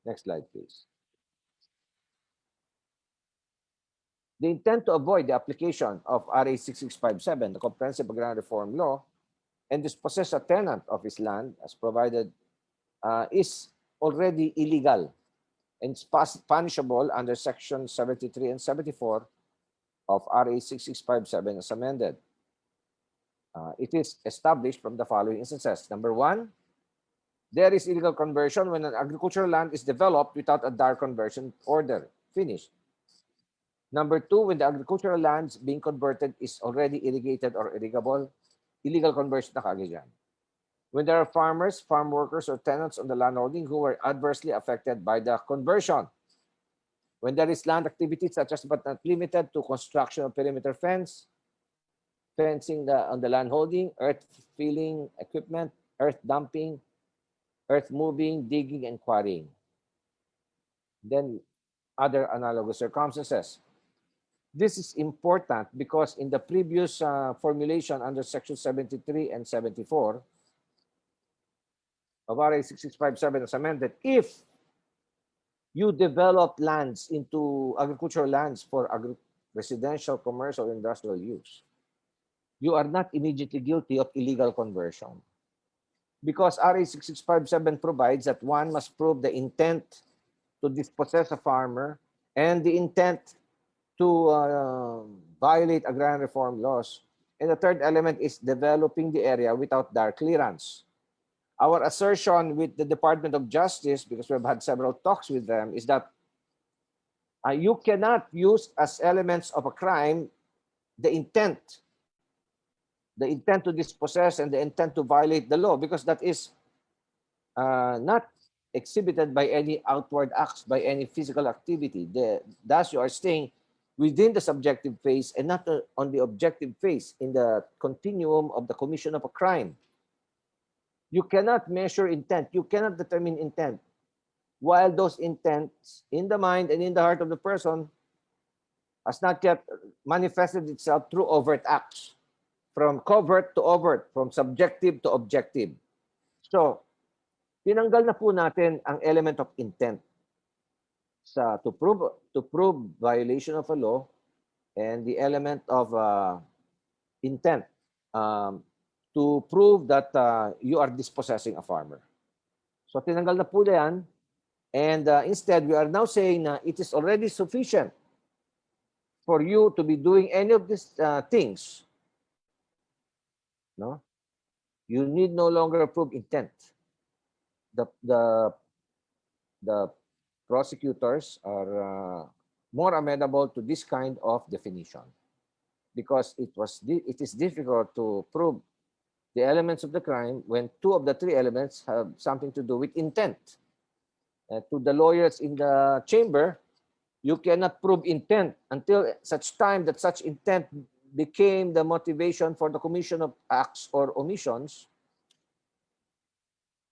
Next slide, please. The intent to avoid the application of RA 6657, the Comprehensive Agrarian Reform Law, and dispossess a tenant of his land as provided is already illegal and it's punishable under Section 73 and 74 of RA 6657 as amended. It is established from the following instances. Number one, there is illegal conversion when an agricultural land is developed without a DAR conversion order. Finished. Number two, when the agricultural lands being converted is already irrigated or irrigable, illegal conversion na kagad yan. When there are farmers, farm workers, or tenants on the landholding who were adversely affected by the conversion. When there is land activity such as but not limited to construction of perimeter fence, fencing on the landholding, earth filling equipment, earth dumping, earth moving, digging, and quarrying. Then other analogous circumstances. This is important because in the previous formulation under Section 73 and 74 of RA 6657 as amended, if you develop lands into agricultural lands for residential, commercial, industrial use, you are not immediately guilty of illegal conversion. Because RA 6657 provides that one must prove the intent to dispossess a farmer and the intent to violate agrarian reform laws. And the third element is developing the area without DAR clearance. Our assertion with the Department of Justice, because we've had several talks with them, is that you cannot use as elements of a crime the intent to dispossess and the intent to violate the law, because that is not exhibited by any outward acts, by any physical activity. Thus, you are staying within the subjective phase and not on the objective phase in the continuum of the commission of a crime. You cannot measure intent. You cannot determine intent. While those intents in the mind and in the heart of the person has not yet manifested itself through overt acts, from covert to overt, from subjective to objective. So, tinanggal na po natin ang element of intent to prove violation of a law, and the element of intent to prove that you are dispossessing a farmer. So tinanggal na po yan, and instead we are now saying na it is already sufficient for you to be doing any of these things. No, you need no longer prove intent. The prosecutors are more amenable to this kind of definition because it is difficult to prove the elements of the crime when two of the three elements have something to do with intent. To the lawyers in the chamber, you cannot prove intent until such time that such intent became the motivation for the commission of acts or omissions.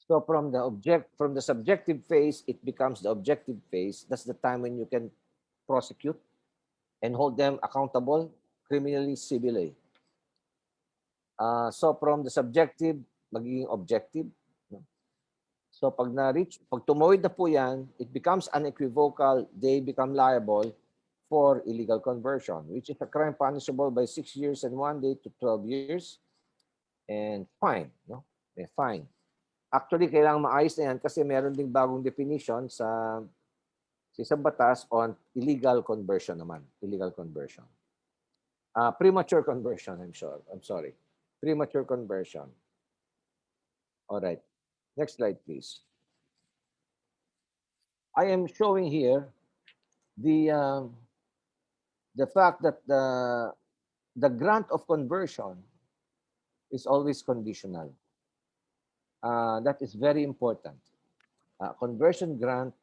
So from the subjective phase, it becomes the objective phase. That's the time when you can prosecute and hold them accountable criminally, civilly. So from the subjective, magiging objective. So pag tumawid na po yan, it becomes unequivocal, they become liable for illegal conversion, which is a crime punishable by 6 years and 1 day to 12 years and fine. No? Fine. Actually, kailangan maayos na yan kasi meron ding bagong definition sa isang batas on illegal conversion naman. Illegal conversion. Premature conversion, I'm sorry. premature conversion. All right. Next slide, please. I am showing here the fact that the grant of conversion is always conditional. That is very important. Conversion grant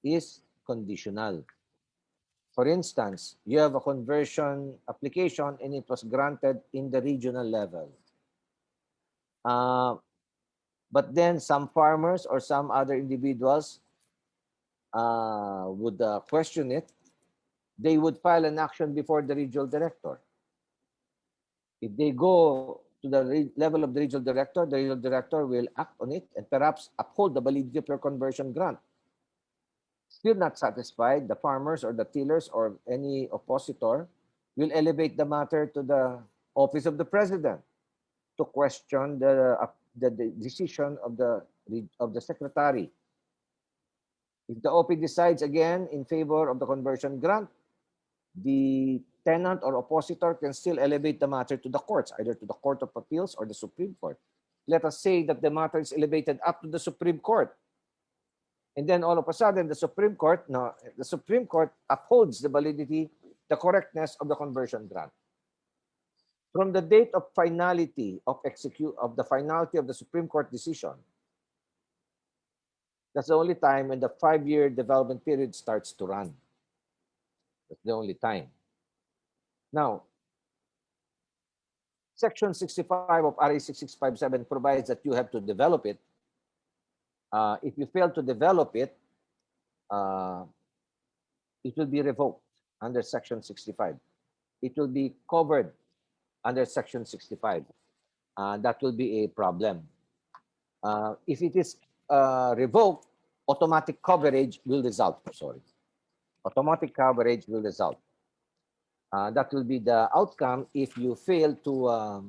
is conditional. For instance, you have a conversion application and it was granted in the regional level. But then some farmers or some other individuals would question it. They would file an action before the regional director. If they go to the level of the regional director will act on it and perhaps uphold the validity of your conversion grant. Still not satisfied, the farmers or the tillers or any oppositor will elevate the matter to the office of the president to question the decision of the secretary. If the OP decides again in favor of the conversion grant, the tenant or oppositor can still elevate the matter to the courts, either to the Court of Appeals or the Supreme Court. Let us say that the matter is elevated up to the Supreme Court. And then all of a sudden, the Supreme Court upholds the validity, the correctness of the conversion grant. From the date of finality of the finality of the Supreme Court decision, that's the only time when the 5-year development period starts to run. That's the only time. Now, Section 65 of RA 6657 provides that you have to develop it. If you fail to develop it, it will be revoked under Section 65. It will be covered under Section 65. That will be a problem. If it is revoked, automatic coverage will result. Automatic coverage will result. That will be the outcome if you fail to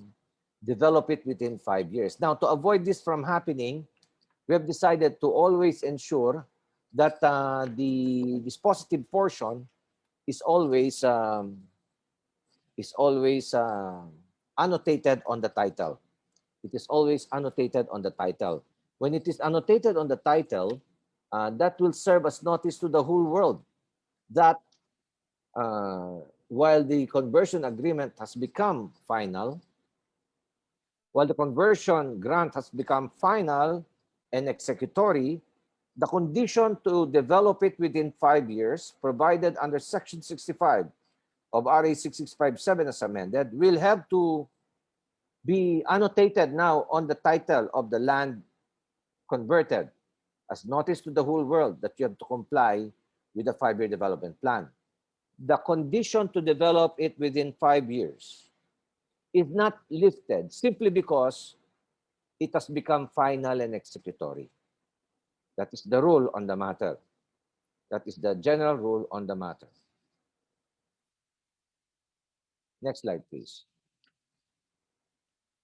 develop it within 5 years. Now, to avoid this from happening, we have decided to always ensure that the dispositive portion is always annotated on the title. It is always annotated on the title. When it is annotated on the title, that will serve as notice to the whole world that while the conversion agreement has become final, while the conversion grant has become final and executory, the condition to develop it within 5 years, provided under Section 65 of RA 6657 as amended, will have to be annotated now on the title of the land converted as notice to the whole world that you have to comply with the 5-year development plan. The condition to develop it within 5 years is not lifted simply because it has become final and executory. That is the rule on the matter. That is the general rule on the matter. Next slide, please.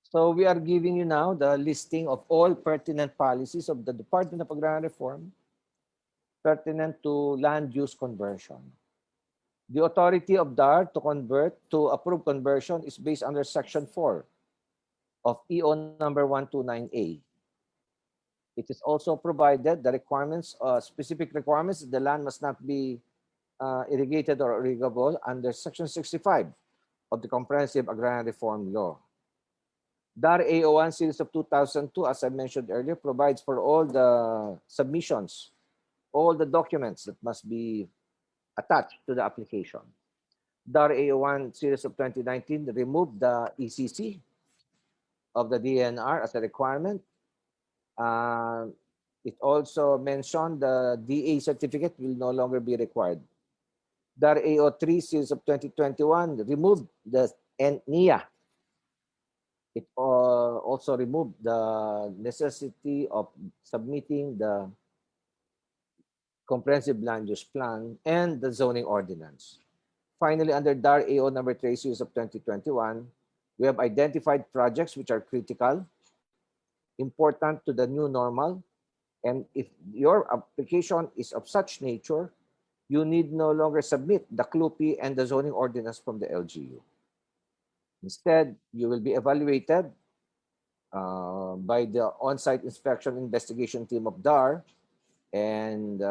So we are giving you now the listing of all pertinent policies of the Department of Agrarian Reform pertinent to land use conversion. The authority of DAR to approve conversion is based under Section 4 of EO number 129A. It is also provided the requirements, specific requirements, the land must not be irrigated or irrigable under Section 65 of the Comprehensive Agrarian Reform Law. DAR AO1 Series of 2002, as I mentioned earlier, provides for all the submissions, all the documents that must be attached to the application. DAR AO1 Series of 2019 removed the ECC of the DNR as a requirement. It also mentioned the DA certificate will no longer be required. DAR AO3 Series of 2021 removed the NIA. It also removed the necessity of submitting the comprehensive land use plan and the zoning ordinance. Finally, under DAR AO number 3 Series of 2021, we have identified projects which are critical, important to the new normal, and if your application is of such nature, you need no longer submit the CLUPI and the zoning ordinance from the LGU. Instead, you will be evaluated by the on-site inspection investigation team of DAR, and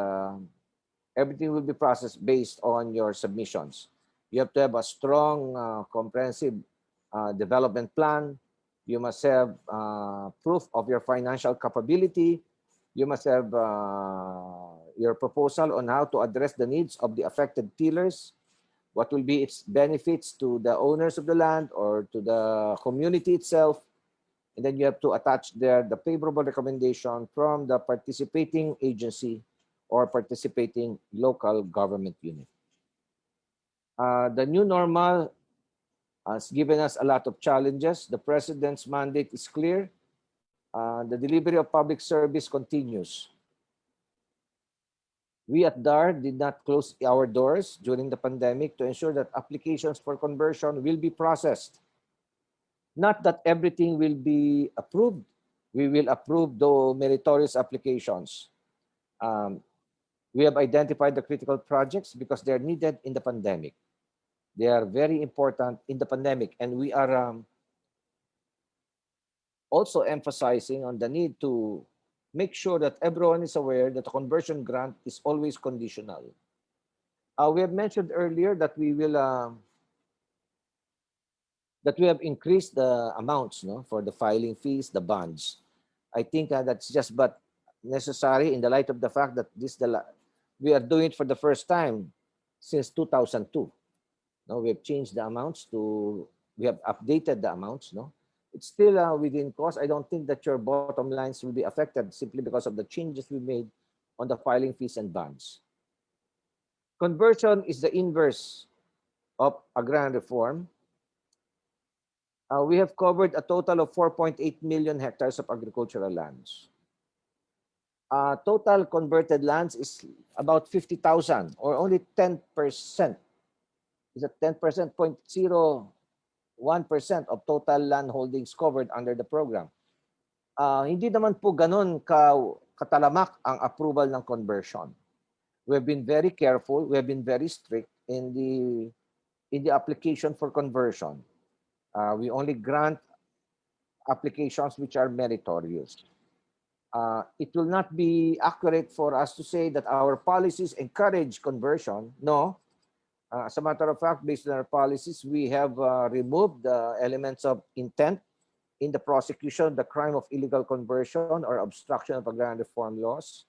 everything will be processed based on your submissions. You have to have a strong, comprehensive development plan. You must have proof of your financial capability. You must have your proposal on how to address the needs of the affected tillers. What will be its benefits to the owners of the land or to the community itself. And then you have to attach there the favorable recommendation from the participating agency or participating local government unit. The new normal has given us a lot of challenges. The president's mandate is clear. The delivery of public service continues. We at DAR did not close our doors during the pandemic to ensure that applications for conversion will be processed. Not that everything will be approved. We will approve the meritorious applications. We have identified the critical projects because they're needed in the pandemic. They are very important in the pandemic, and we are also emphasizing on the need to make sure that everyone is aware that the conversion grant is always conditional. We have mentioned earlier that we will that we have increased the amounts, no, for the filing fees, the bonds. I think that's just but necessary in the light of the fact that we are doing it for the first time since 2002. No, we have changed the amounts we have updated the amounts. No, it's still within cost. I don't think that your bottom lines will be affected simply because of the changes we made on the filing fees and bonds. Conversion is the inverse of agrarian reform. We have covered a total of 4.8 million hectares of agricultural lands. Total converted lands is about 50,000, or only 10%. Is at 10%, 0.01% of total land holdings covered under the program. Hindi naman po ganun katalamak ang approval ng conversion. We have been very careful. We have been very strict in the application for conversion. We only grant applications which are meritorious. It will not be accurate for us to say that our policies encourage conversion. No. As a matter of fact, based on our policies, we have removed the elements of intent in the prosecution of the crime of illegal conversion or obstruction of agrarian reform laws.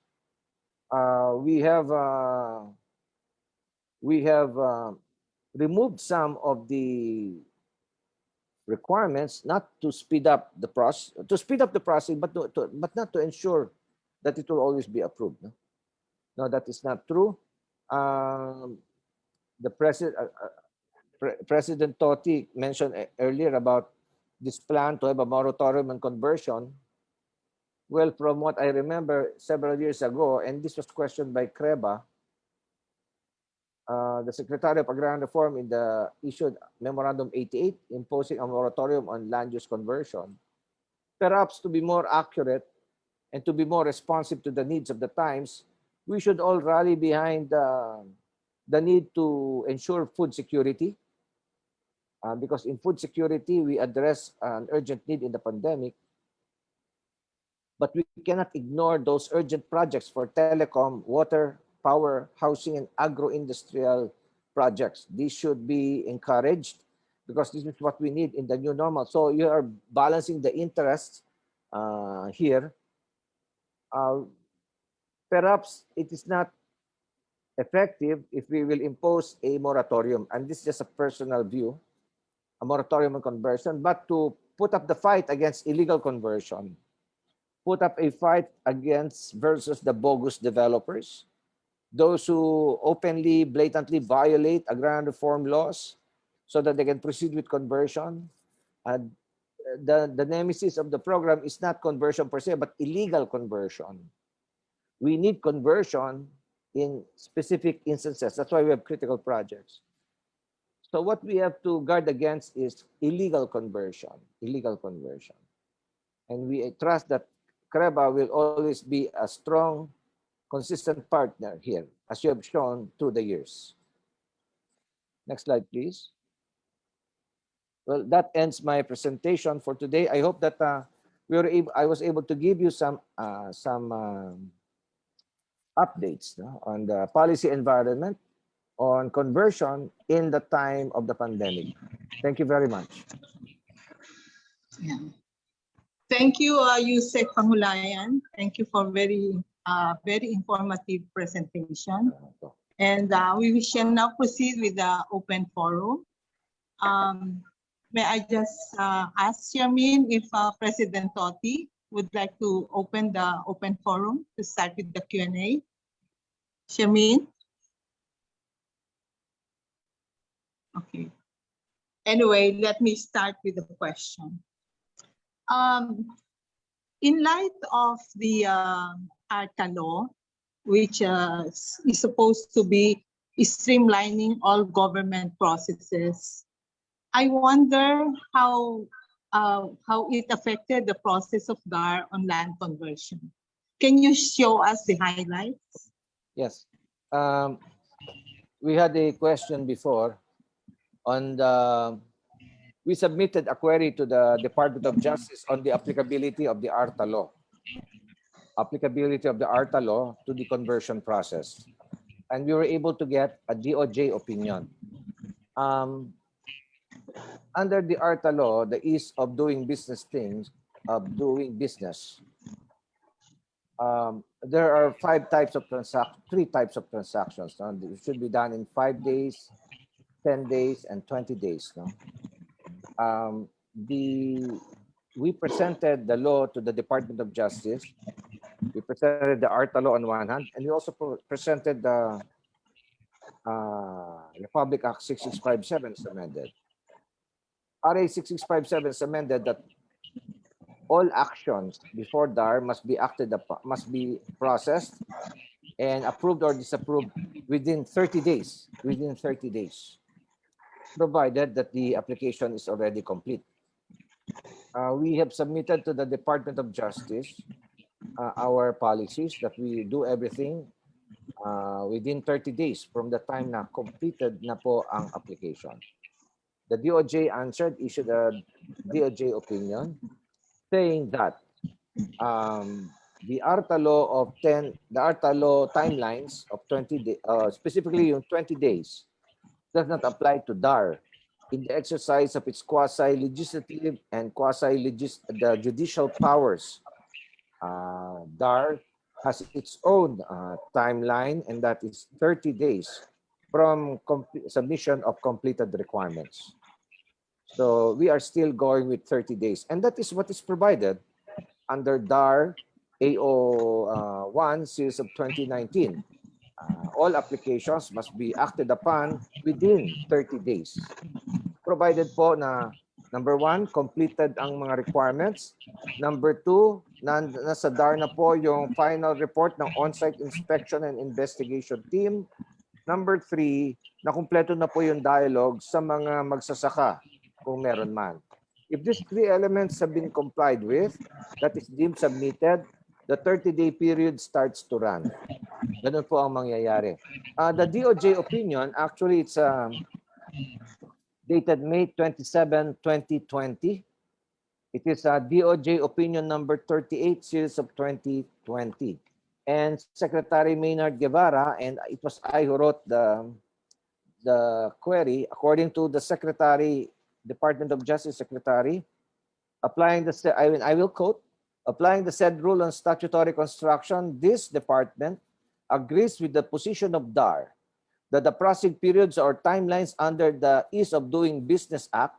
We have removed some of the requirements, not to speed up the process, but not to ensure that it will always be approved. No, that is not true. The President Totti mentioned earlier about this plan to have a moratorium on conversion. Well, from what I remember several years ago, and this was questioned by CREBA, the Secretary of Agrarian Reform in the issued Memorandum 88 imposing a moratorium on land use conversion. Perhaps to be more accurate and to be more responsive to the needs of the times, we should all rally behind the need to ensure food security. Because in food security, we address an urgent need in the pandemic. But we cannot ignore those urgent projects for telecom, water, power, housing, and agro-industrial projects. These should be encouraged because this is what we need in the new normal. So you are balancing the interests here. Perhaps it is not effective if we will impose a moratorium, and this is just a personal view, a moratorium on conversion, but to put up the fight against illegal conversion, put up a fight against versus the bogus developers, those who openly, blatantly violate agrarian reform laws so that they can proceed with conversion. And the nemesis of the program is not conversion per se, but illegal conversion. We need conversion in specific instances. That's why we have critical projects. So what we have to guard against is illegal conversion. And we trust that CREBA will always be a strong, consistent partner here, as you have shown through the years. Next slide, please. Well, that ends my presentation for today. I hope that I was able to give you some updates, no, on the policy environment on conversion in the time of the pandemic. Thank you very much. Yeah. Thank you, Yusek Pangulayan. Thank you for very informative presentation. And we shall now proceed with the open forum. May I just ask Chairman if President Totti would like to open the open forum to start with the Q&A? Chairman? Okay. Anyway, let me start with the question. In light of the ARTA law, which is supposed to be streamlining all government processes, I wonder how it affected the process of DAR on land conversion. Can you show us the highlights? Yes. We had a question before on the, we submitted a query to the Department of Justice on the applicability of the ARTA law. Applicability of the ARTA law to the conversion process. And we were able to get a DOJ opinion. Under the ARTA law, the ease of doing business things, there are three types of transactions. It should be done in 5 days, 10 days, and 20 days. No? We presented the law to the Department of Justice. We presented the ARTA law on one hand, and we also presented the Republic Act 6657 is amended. RA 6657 is amended that all actions before DAR must be acted upon, must be processed and approved or disapproved within 30 days. Within 30 days, provided that the application is already complete. We have submitted to the Department of Justice our policies that we do everything within 30 days from the time na completed na po ang application. The DOJ answered, issued a DOJ opinion saying that the ARTA law timelines of 20 days, specifically yung 20 days, does not apply to DAR in the exercise of its quasi-legislative and quasi-judicial powers. DAR has its own timeline, and that is 30 days from submission of completed requirements. So we are still going with 30 days, and that is what is provided under DAR AO 1 series of 2019. All applications must be acted upon within 30 days. Provided po na number 1, completed ang mga requirements. Number 2, nasa DAR na po yung final report ng on-site inspection and investigation team. Number 3, nakumpleto na po yung dialogue sa mga magsasaka kung meron man. If these 3 elements have been complied with, that is deemed submitted, the 30-day period starts to run. Ganun po ang mangyayari. The DOJ opinion, actually it's dated May 27, 2020. It is a DOJ opinion number 38 series of 2020. And Secretary Maynard Guevara, and it was I who wrote the query, according to the Secretary, Department of Justice Secretary, applying the, I will quote, applying the said rule on statutory construction, this department agrees with the position of DAR that the processing periods or timelines under the Ease of Doing Business Act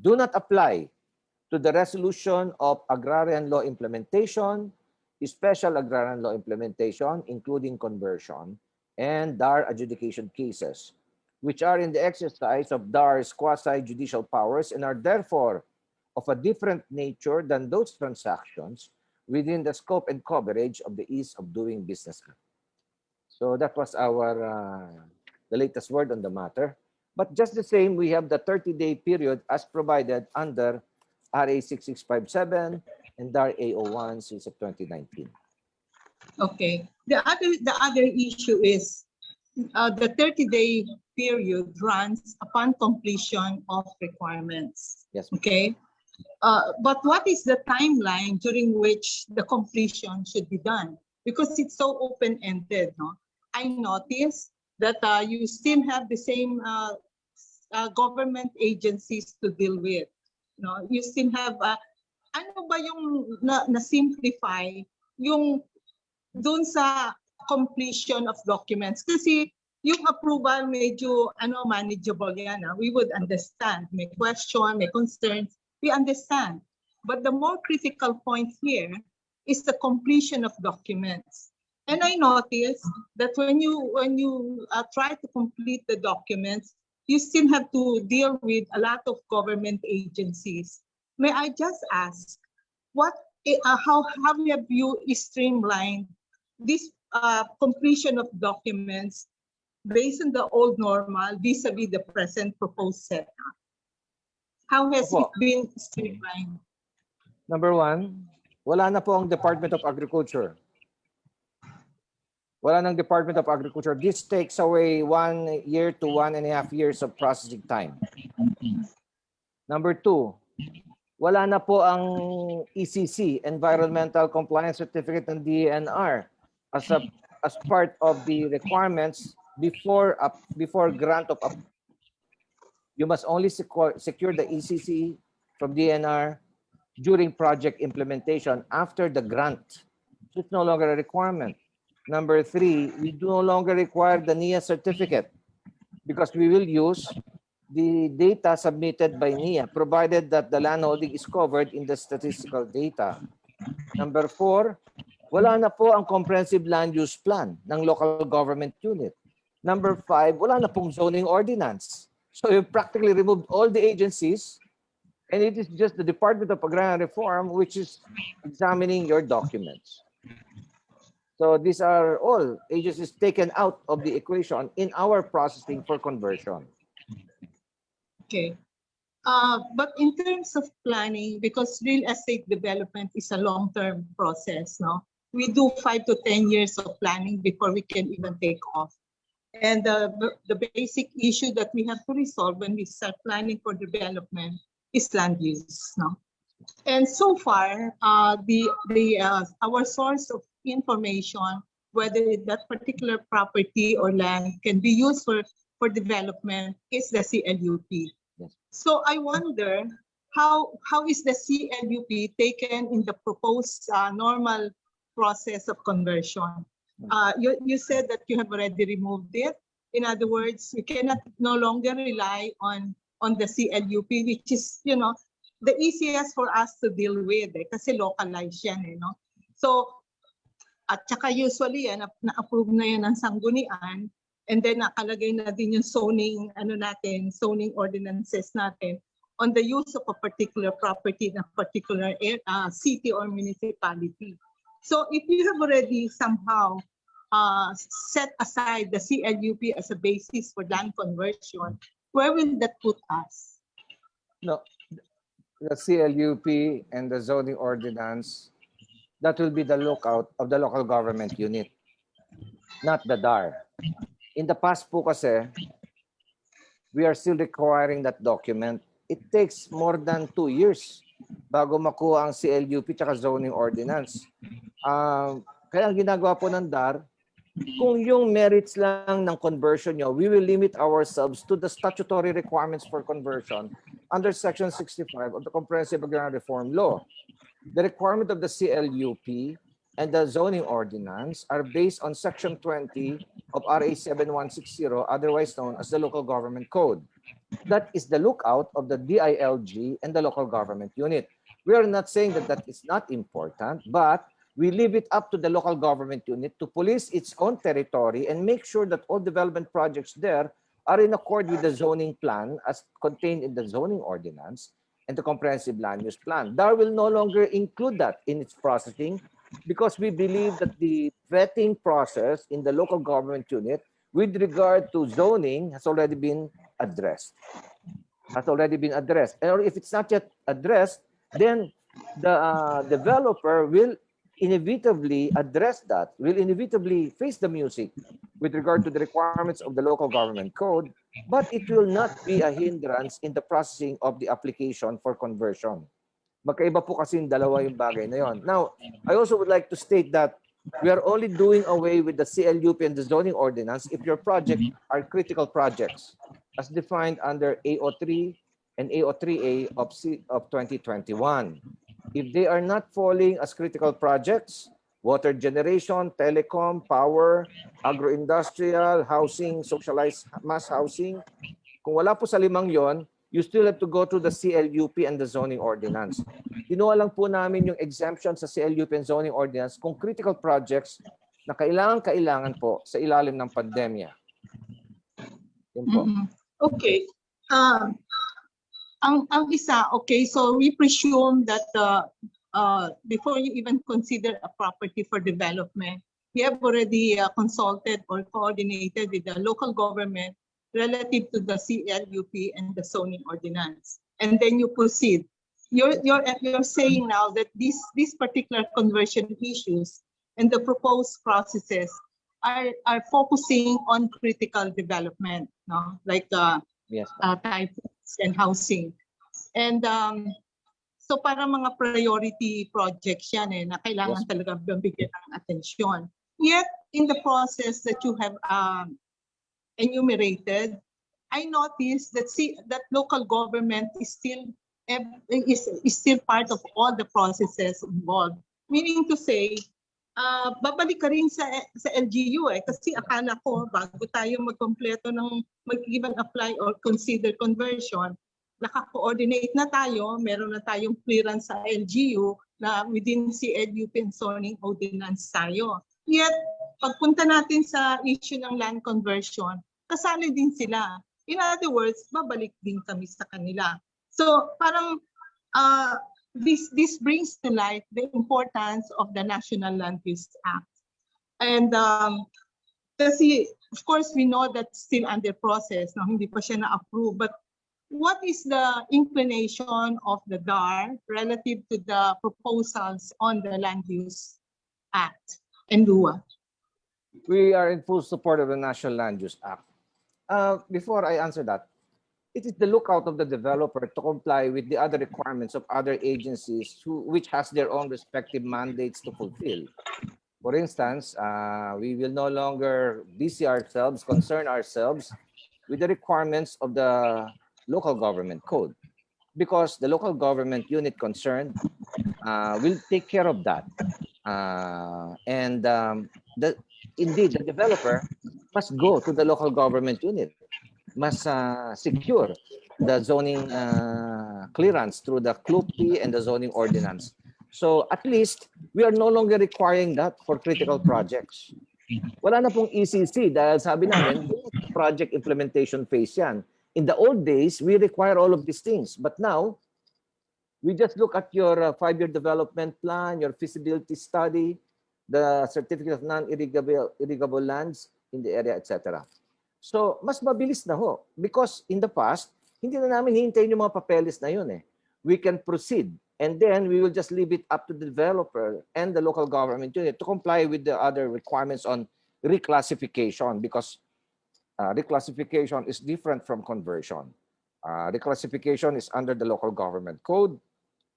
do not apply to the resolution of agrarian law implementation, special agrarian law implementation, including conversion, and DAR adjudication cases, which are in the exercise of DAR's quasi-judicial powers and are therefore of a different nature than those transactions within the scope and coverage of the Ease of Doing Business Act. So that was our the latest word on the matter. But just the same, we have the 30-day period as provided under RA 6657 and DAR AO1 since 2019. Okay. The other issue is the 30-day period runs upon completion of requirements. Yes. Okay. But what is the timeline during which the completion should be done? Because it's so open-ended, no? I noticed that you still have the same government agencies to deal with. No, you still have ano ba yung na-simplify yung dun sa completion of documents, kasi yung approval medyo manageable yan. We would understand. May question, may concerns, we understand. But the more critical point here is the completion of documents. And I noticed that when you try to complete the documents, you still have to deal with a lot of government agencies. May I just ask, how have you streamlined this completion of documents based on the old normal vis-a-vis the present proposed setup? How has it been streamlined? Number one, wala na po ang Department of Agriculture. Wala nang Department of Agriculture. This takes away 1 year to 1.5 years of processing time. Number two, wala na po ang ECC, Environmental Compliance Certificate ng DNR, as part of the requirements before grant of you must only secure the ECC from DNR during project implementation after the grant. So it's no longer a requirement. Number three, we no longer require the NIA certificate because we will use the data submitted by NIA, provided that the landholding is covered in the statistical data. Number four, wala na po ang comprehensive land use plan ng local government unit. Number five, wala na pong zoning ordinance. So you practically removed all the agencies, and it is just the Department of Agrarian Reform which is examining your documents. So these are all agencies taken out of the equation in our processing for conversion. Okay. But in terms of planning, because real estate development is a long-term process, no? We do 5 to 10 years of planning before we can even take off. And the basic issue that we have to resolve when we start planning for development is land use, no? And so far, our source of information, whether that particular property or land can be used for development, is the CLUP. Yes. So I wonder how is the CLUP taken in the proposed normal process of conversion? You said that you have already removed it. In other words, we cannot no longer rely on the CLUP, which is, you know, the easiest for us to deal with, kasi localized yan, no? So, at saka usually, na-approve na yan ng sanggunian, and then nakalagay na din yung zoning, zoning ordinances natin on the use of a particular property in a particular city or municipality. So if you have already somehow set aside the CLUP as a basis for land conversion, where will that put us? No, the CLUP and the zoning ordinance, that will be the lookout of the local government unit, not the DAR. In the past po kasi, we are still requiring that document. It takes more than 2 years bago makuha ang CLUP at zoning ordinance. Kaya ang ginagawa po ng DAR, kung yung merits lang ng conversion nyo, we will limit ourselves to the statutory requirements for conversion under Section 65 of the Comprehensive Agrarian Reform Law. The requirement of the CLUP and the zoning ordinance are based on Section 20 of RA 7160, otherwise known as the Local Government Code. That is the lookout of the DILG and the local government unit. We are not saying that that is not important, but we leave it up to the local government unit to police its own territory and make sure that all development projects there are in accord with the zoning plan as contained in the zoning ordinance and the comprehensive land use plan. DAR will no longer include that in its processing because we believe that the vetting process in the local government unit with regard to zoning has already been addressed. Or if it's not yet addressed, then the developer will inevitably address that, will inevitably face the music with regard to the requirements of the local government code, but it will not be a hindrance in the processing of the application for conversion. Magkaiba po kasi yung dalawa yung bagay na yon. Now, I also would like to state that we are only doing away with the CLUP and the zoning ordinance if your project are critical projects as defined under AO3 and AO3A of 2021. If they are not falling as critical projects, water generation, telecom, power, agro-industrial, housing, socialized mass housing, kung wala po sa limang yon, you still have to go to the CLUP and the zoning ordinance. Kinuha lang po namin yung exemption sa CLUP and zoning ordinance kung critical projects na kailangan po sa ilalim ng pandemya. Yun po. Okay. Ang isa, okay, so we presume that before you even consider a property for development, we have already consulted or coordinated with the local government relative to the CLUP and the zoning ordinance. And then you proceed. You're saying now that these particular conversion issues and the proposed processes are focusing on critical development, no? Like Yes. types and housing. And so para mga priority projects yan na kailangan Yes. talaga bigyan ng atensyon. Yet in the process that you have enumerated, I noticed that that local government is still part of all the processes involved. Meaning to say, babalik ka rin sa LGU kasi akala ko bago tayo magkompleto ng mag-even apply or consider conversion, naka-coordinate na tayo, meron na tayong clearance sa LGU na within CLUP and zoning ordinance tayo. Yet, pagpunta natin sa issue ng land conversion, kasali din sila. In other words, babalik din kami sa kanila. So parang this brings to light the importance of the National Land Use Act. And kasi of course we know that's still under process, no? Hindi pa siya na-approve. But what is the inclination of the DAR relative to the proposals on the Land Use Act and LUA? We are in full support of the National Land Use Act. Before I answer that, it is the lookout of the developer to comply with the other requirements of other agencies which has their own respective mandates to fulfill. For instance, we will no longer concern ourselves with the requirements of the local government code because the local government unit concerned will take care of that. Indeed, the developer must go to the local government unit, must secure the zoning clearance through the CLUP and the zoning ordinance. So at least we are no longer requiring that for critical projects. Wala na pong ECC dahil sabi namin, project implementation phase yan. In the old days, we require all of these things. But now, we just look at your 5-year development plan, your feasibility study, the certificate of non-irrigable lands in the area, etc. So, mas mabilis na ho. Because in the past, hindi na namin hihintayin yung mga papeles na yun eh. We can proceed. And then we will just leave it up to the developer and the local government unit to comply with the other requirements on reclassification because reclassification is different from conversion. Reclassification is under the local government code.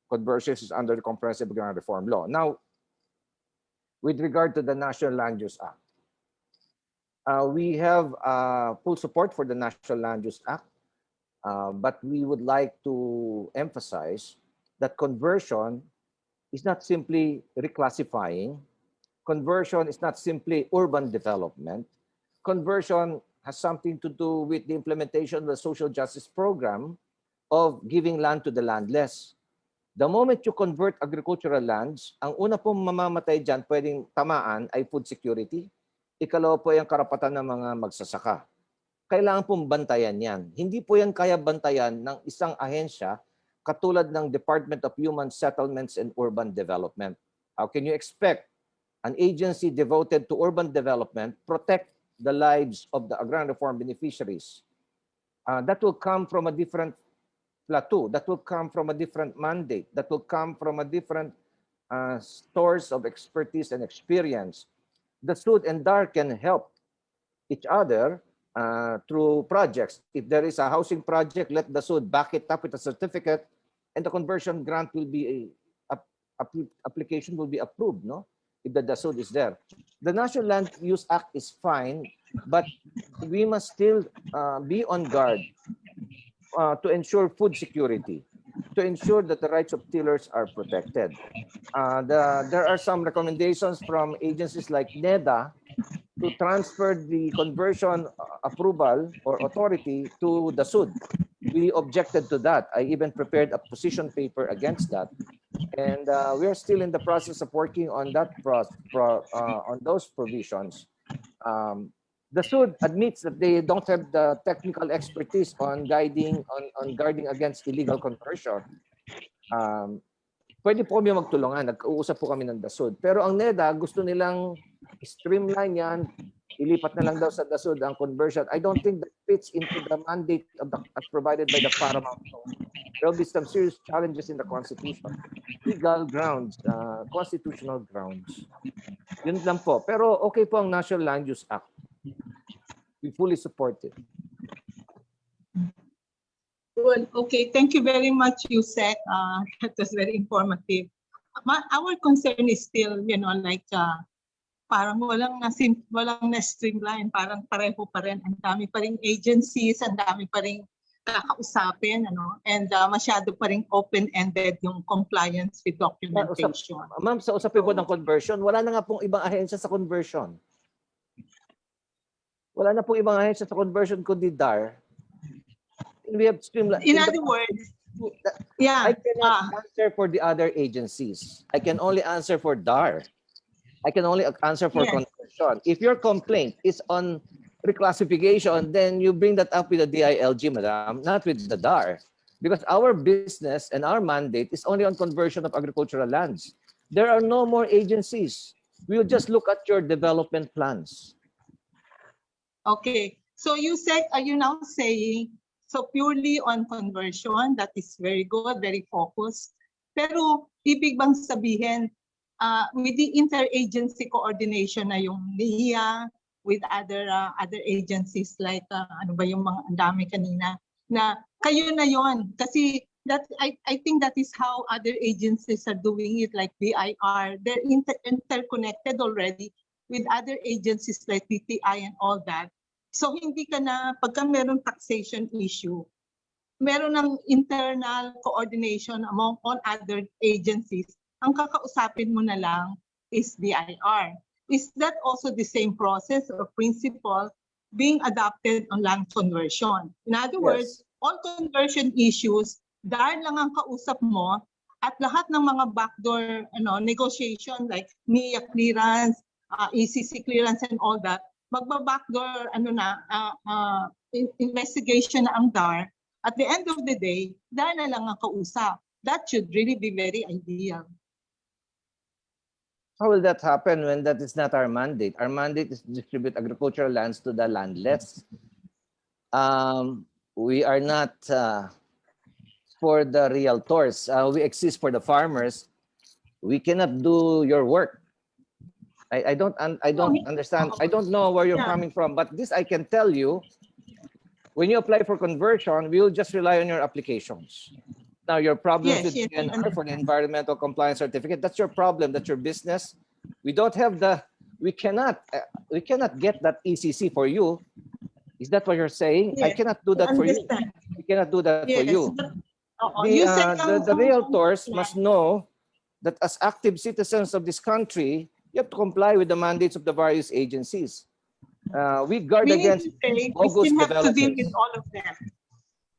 Conversion is under the Comprehensive Agrarian Reform Law. Now, with regard to the National Land Use Act, we have full support for the National Land Use Act, but we would like to emphasize that conversion is not simply reclassifying. Conversion is not simply urban development. Conversion has something to do with the implementation of the social justice program of giving land to the landless. The moment you convert agricultural lands, ang una pong mamamatay dyan, pwedeng tamaan, ay food security. Ikalawa po yung karapatan ng mga magsasaka. Kailangan pong bantayan yan. Hindi po yan kaya bantayan ng isang ahensya katulad ng Department of Human Settlements and Urban Development. How can you expect an agency devoted to urban development protect the lives of the agrarian reform beneficiaries? That will come from a different plateau, that will come from a different mandate, that will come from a different stores of expertise and experience. The SUD and DAR can help each other through projects. If there is a housing project, let the SUD back it up with a certificate, and the conversion grant will be application will be approved, no? If the SUD is there. The National Land Use Act is fine, but we must still be on guard to ensure food security, to ensure that the rights of tillers are protected. There are some recommendations from agencies like NEDA to transfer the conversion approval or authority to the SUD. We objected to that. I even prepared a position paper against that. And we are still in the process of working on that on those provisions. The SUD admits that they don't have the technical expertise on guarding against illegal conversion. Pwede po kami magtulungan. Nag-uusap po kami ng DASUD. Pero ang NEDA, gusto nilang streamline yan. Ilipat na lang daw sa DASUD ang conversion. I don't think that fits into the mandate as provided by the Paramount Law. There will be some serious challenges in the Constitution. Legal grounds, constitutional grounds. Yun lang po. Pero okay po ang National Land Use Act. We fully support it. Well, okay. Thank you very much, Yusek. That was very informative. Our concern is still, like parang walang na-streamline, parang pareho pa rin. Ang dami pa rin agencies, ang dami pa rin kakausapin, and masyado pa rin open-ended yung compliance with documentation. Ma'am, sa usapin po ng conversion, wala na nga pong ibang ahensya sa conversion. Wala na pong ibang ahensya sa conversion kundi DAR. We have streamlined. In other words, yeah, I cannot answer for the other agencies. I can only answer for DAR. I can only answer for conversion. If your complaint is on reclassification, then you bring that up with the DILG, madam, not with the DAR. Because our business and our mandate is only on conversion of agricultural lands. There are no more agencies. We'll just look at your development plans. Okay. So you said, are you now saying, so purely on conversion, that is very good, very focused. Pero ibig bang sabihin, with the interagency coordination na yung NIA, with other agencies like, ano ba yung mga andami kanina, na kayo na yon. Kasi that, I think that is how other agencies are doing it, like BIR. They're interconnected already with other agencies like DTI and all that. So hindi ka na, pagka meron taxation issue, meron ng internal coordination among all other agencies, ang kakausapin mo na lang is BIR. Is that also the same process or principle being adopted on land conversion? In other words, all conversion issues, DAR lang ang kausap mo at lahat ng mga backdoor negotiation like NIA clearance, ECC clearance and all that, magba-backdoor investigation na ang DAR. At the end of the day, DAR na lang ang kausap. That should really be very ideal. How will that happen when that is not our mandate? Our mandate is to distribute agricultural lands to the landless. We are not for the realtors. We exist for the farmers. We cannot do your work. I don't understand. I don't know where you're coming from, but this I can tell you. When you apply for conversion, we will just rely on your applications. Now, your problem with DNR for the environmental compliance certificate, that's your problem. That's your business. We don't have we cannot get that ECC for you. Is that what you're saying? I cannot do that for you. We cannot do that for you. The realtors must know that as active citizens of this country, you have to comply with the mandates of the various agencies. We guard against bogus developers.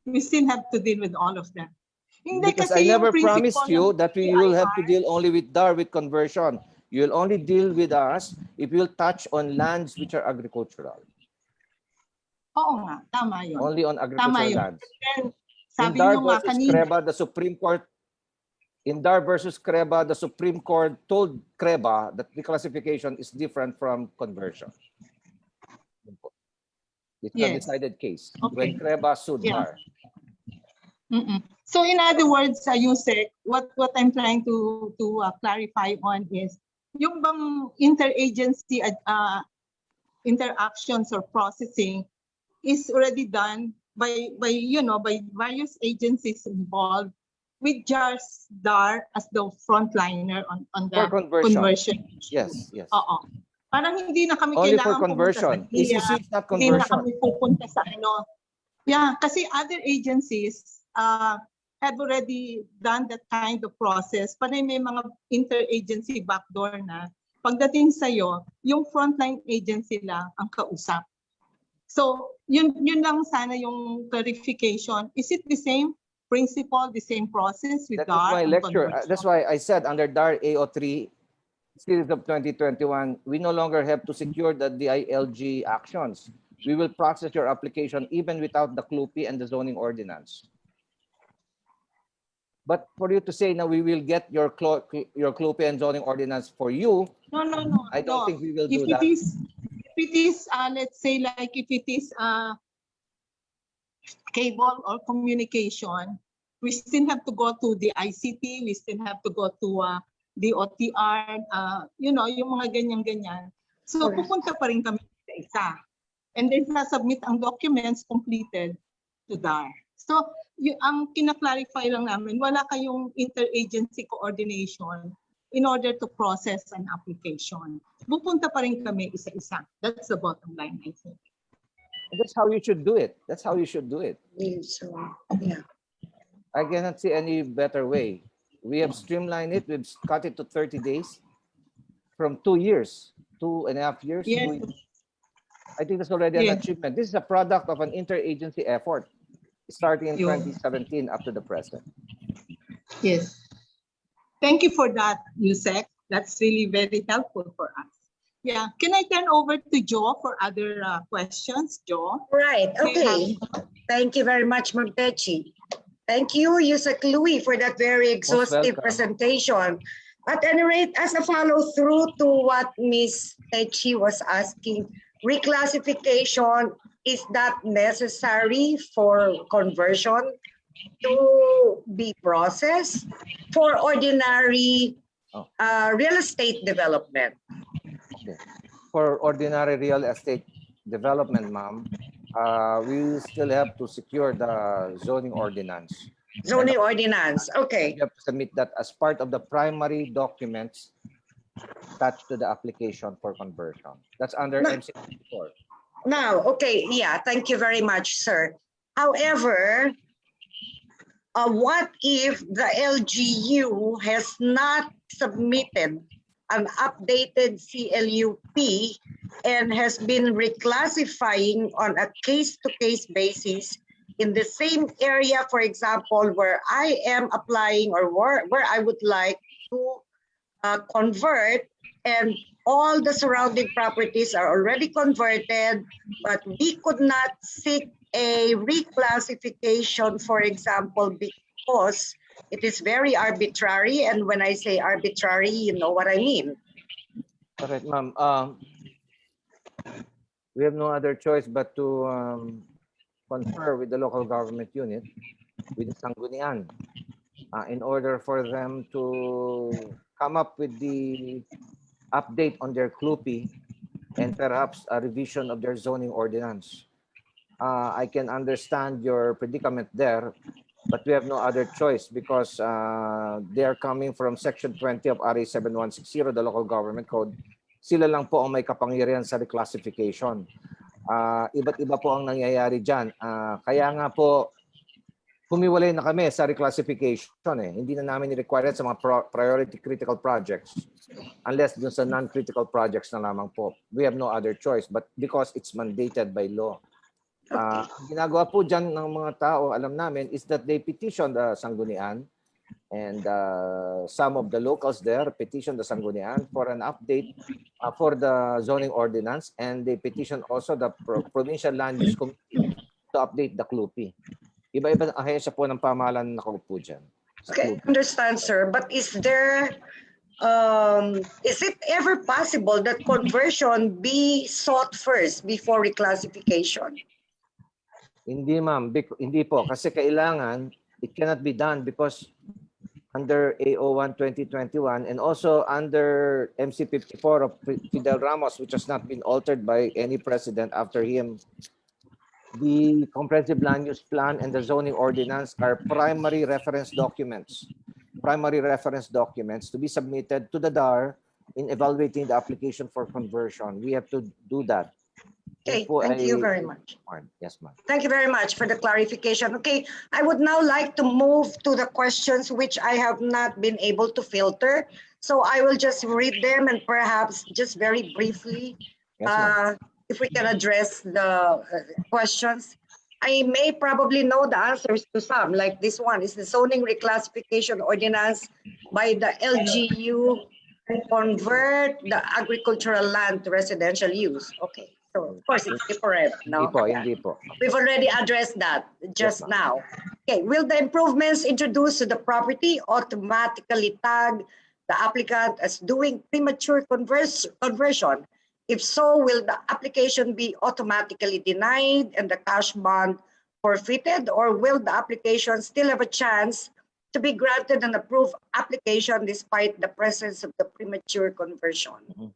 We still have to deal with all of them. Because I never promised you that we will have to deal only with DAR with conversion. You will only deal with us if you will touch on lands which are agricultural. Oo nga, tama yun. Only on agricultural lands. Sabi in DAR nyo nga versus kanina, CREBA, the Supreme Court, in DAR versus CREBA, the Supreme Court told CREBA that reclassification is different from conversion. It's a decided case when CREBA sued DAR. So in other words, Yusek, what I'm trying to clarify on is yung bang interagency interactions or processing is already done by various agencies involved with just DAR as the frontliner on the For conversion. conversion. Yes, yes. Oo. Parang hindi na kami Only for kailangan conversion. pumunta sa DIA, ECC is not hindi na conversion. kami pupunta sa ano. Yeah, kasi other agencies have already done that kind of process. Panay may mga interagency backdoor na pagdating sa'yo, yung frontline agency lang ang kausap. So, yun lang sana yung clarification. Is it the same principle, the same process with That is DAR? my and lecture. conversion? That's why I said under DAR AO3, series of 2021, we no longer have to secure the DILG actions. We will process your application even without the CLUPI and the zoning ordinance. But for you to say now we will get your CLUPI and zoning ordinance for you, No. I don't think we will do If that. it is, let's say like if it is cable or communication, we still have to go to the ICT, we still have to go to the OTR, yung mga ganyan-ganyan. So pupunta pa rin kami sa isa. And then sasubmit ang documents completed to DAR. So ang kina-clarify lang namin, wala kayong interagency coordination in order to process an application. Pupunta pa rin kami isa-isa. That's the bottom line, I think. That's how you should do it. That's how you should do it. So, yeah. I cannot see any better way. We have streamlined it. We've cut it to 30 days from 2 years, 2.5 years. Yes. I think that's already an Yes. achievement. This is a product of an interagency effort starting in 2017 up to the present. Yes. Thank you for that, Yusek. That's really very helpful for us. Yeah. Can I turn over to Joe for other questions, Joe? Right, Do you okay. Thank you very much, Ma'am Techi. Thank you, Yusek Louie, for that very exhaustive welcome. presentation. At any rate, as a follow-through to what Ms. Techi was asking, reclassification, is that necessary for conversion to be processed for ordinary real estate development? Okay. For ordinary real estate development, ma'am, we still have to secure the zoning ordinance. Zoning ordinance, okay. You have to submit that as part of the primary documents attached to the application for conversion. That's under MC 4. Now, okay, yeah, thank you very much, sir. However, what if the LGU has not submitted an updated CLUP and has been reclassifying on a case-to-case basis in the same area, for example, where I am applying or where I would like to convert, and all the surrounding properties are already converted, but we could not seek a reclassification, for example, because it is very arbitrary. And when I say arbitrary, you know what I mean. Correct, ma'am. We have no other choice but to confer with the local government unit, with the Sanggunian, in order for them to come up with the update on their CLUPI and perhaps a revision of their zoning ordinance. I can understand your predicament there, but we have no other choice because they are coming from Section 20 of RA 7160, the local government code. Sila lang po ang may kapangyarihan sa reclassification. Iba't iba po ang nangyayari dyan. Kaya nga po, humiwalay na kami sa reclassification. Hindi na namin i-require sa mga priority critical projects unless dun sa non-critical projects na lamang po. We have no other choice but because it's mandated by law. Ginagawa po dyan ng mga tao, alam namin, is that they petition the Sanggunian and some of the locals there petition the Sanggunian for an update for the zoning ordinance, and they petition also the Provincial Land Use Committee to update the CLUPI. Iba-iba ang ahensya po ng pamahalaan na nakaupo dyan. Okay, understand, sir. But is there, is it ever possible that conversion be sought first before reclassification? Hindi, ma'am. Hindi po. Kasi kailangan it cannot be done because under AO1 2021 and also under MC 54 of Fidel Ramos, which has not been altered by any president after him, the comprehensive land use plan and the zoning ordinance are primary reference documents to be submitted to the DAR in evaluating the application for conversion. We have to do that. Okay, thank you very much. Yes, ma'am. Thank you very much for the clarification. Okay, I would now like to move to the questions which I have not been able to filter. So I will just read them and perhaps just very briefly, Yes, ma'am. if we can address the questions. I may probably know the answers to some, like this one. Is the zoning reclassification ordinance by the LGU convert the agricultural land to residential use? Okay, so of course it's different, no? Hindi po. We've already addressed that just Yes, now. Okay, will the improvements introduced to the property automatically tag the applicant as doing premature conversion? If so, will the application be automatically denied and the cash bond forfeited, or will the application still have a chance to be granted an approved application despite the presence of the premature conversion?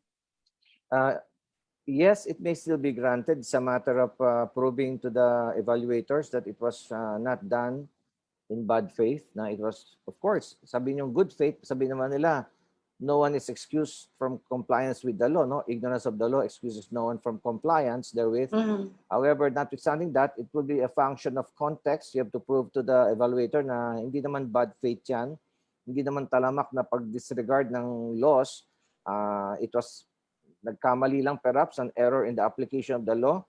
Yes, it may still be granted. It's a matter of proving to the evaluators that it was not done in bad faith. Na it was, of course, sabi niyong good faith, sabi naman nila, no one is excused from compliance with the law. No, ignorance of the law excuses no one from compliance therewith. However, notwithstanding that, it will be a function of context. You have to prove to the evaluator na hindi naman bad faith yan, hindi naman talamak na pag-disregard ng laws. It was nagkamali lang perhaps an error in the application of the law.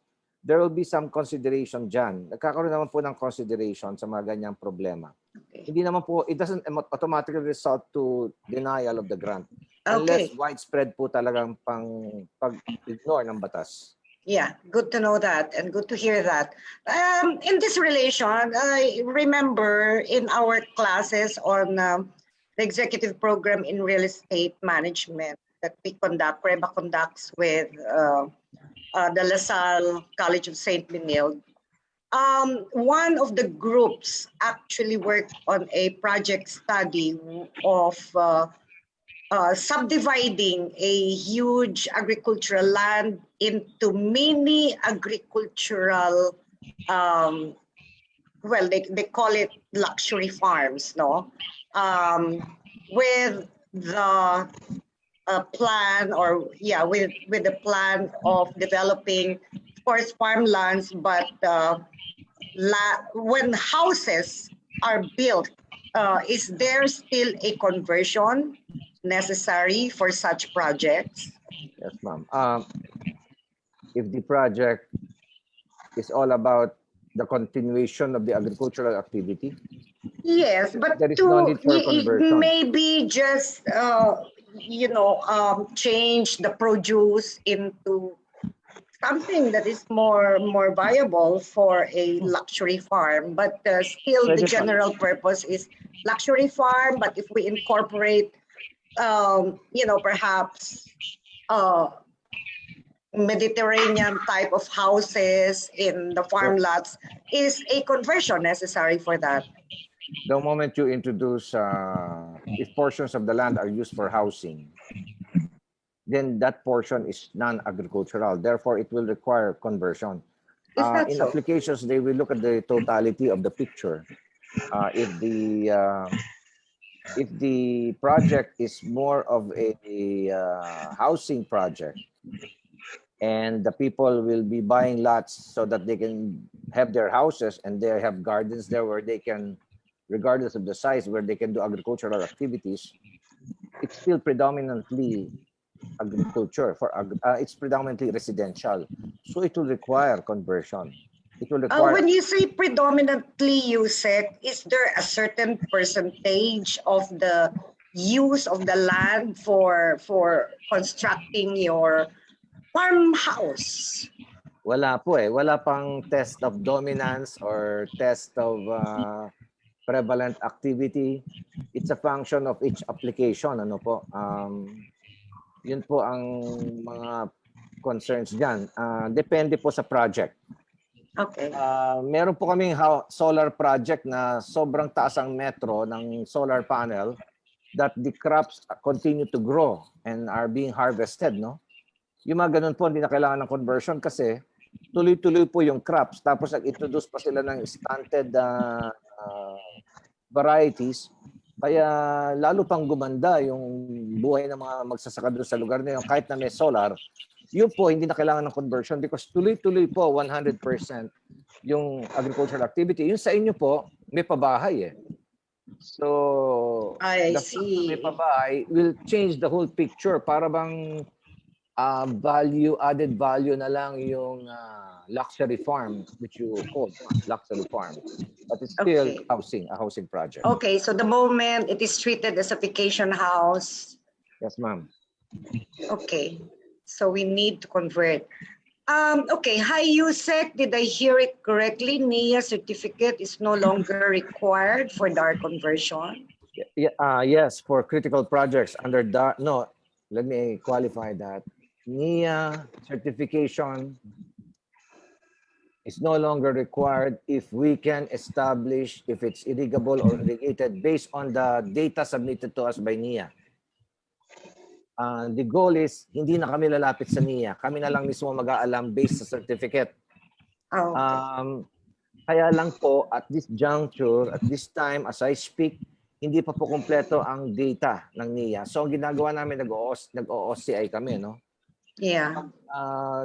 There will be some consideration dyan. Nagkakaroon naman po ng consideration sa mga ganyang problema. Okay. Hindi naman po, it doesn't automatically result to denial of the grant. Okay. Unless widespread po talagang pag-ignore ng batas. Yeah, good to know that and good to hear that. In this relation, I remember in our classes on the executive program in real estate management that we conduct, CREBA conducts with the LaSalle College of St. Benilde. One of the groups actually worked on a project study of subdividing a huge agricultural land into mini agricultural, well, they call it luxury farms, no? With the plan, or yeah, with the plan of developing, of course, farmlands, but when houses are built, is there still a conversion necessary for such projects? Yes, ma'am. If the project is all about the continuation of the agricultural activity, Yes, but there is no need for conversion. maybe just change the produce into something that is more viable for a luxury farm, but still the general purpose is luxury farm. But if we incorporate, perhaps Mediterranean type of houses in the farm lots, is a conversion necessary for that? The moment you introduce, if portions of the land are used for housing, then that portion is non-agricultural. Therefore, it will require conversion. In So? applications, they will look at the totality of the picture. If the project is more of a housing project, and the people will be buying lots so that they can have their houses and they have gardens there where they can, regardless of the size, where they can do agricultural activities, it's still predominantly agriculture. It's predominantly residential, so it will require conversion. It will require. When you say predominantly Yusek, is there a certain percentage of the use of the land for constructing your farmhouse? Wala po eh. Wala pang test of dominance or test of prevalent activity. It's a function of each application. Ano po? Yun po ang mga concerns dyan. Depende po sa project. Okay. Meron po kaming solar project na sobrang taas ang metro ng solar panel that the crops continue to grow and are being harvested, no? Yung mga ganun po, hindi na kailangan ng conversion kasi tuloy-tuloy po yung crops. Tapos nag-introduce pa sila ng stunted varieties. Kaya lalo pang gumanda yung buhay ng mga magsasaka doon sa lugar na yun. Kahit na may solar, yun po, hindi na kailangan ng conversion because tuloy-tuloy po 100% yung agricultural activity. Yung sa inyo po, may pabahay eh. So, I the fact na may see. pabahay will change the whole picture. Para bang added value na lang yung luxury farm, which you call luxury farm. But it's still Okay. a housing project. Okay, so the moment it is treated as a vacation house, Yes, ma'am. okay, so we need to convert. Okay, hi USEC, did I hear it correctly? NIA certificate is no longer required for DAR conversion? Yes, for critical projects under DAR. No, let me qualify that. NIA certification is no longer required if we can establish if it's irrigable or irrigated based on the data submitted to us by NIA. The goal is hindi na kami lalapit sa NIA. Kami na lang mismo mag-aalam based sa certificate. Oh, Kaya lang po at this juncture, at this time as I speak, hindi pa po kumpleto ang data ng NIA. So ang ginagawa namin, nag-OOCI kami, no? yeah.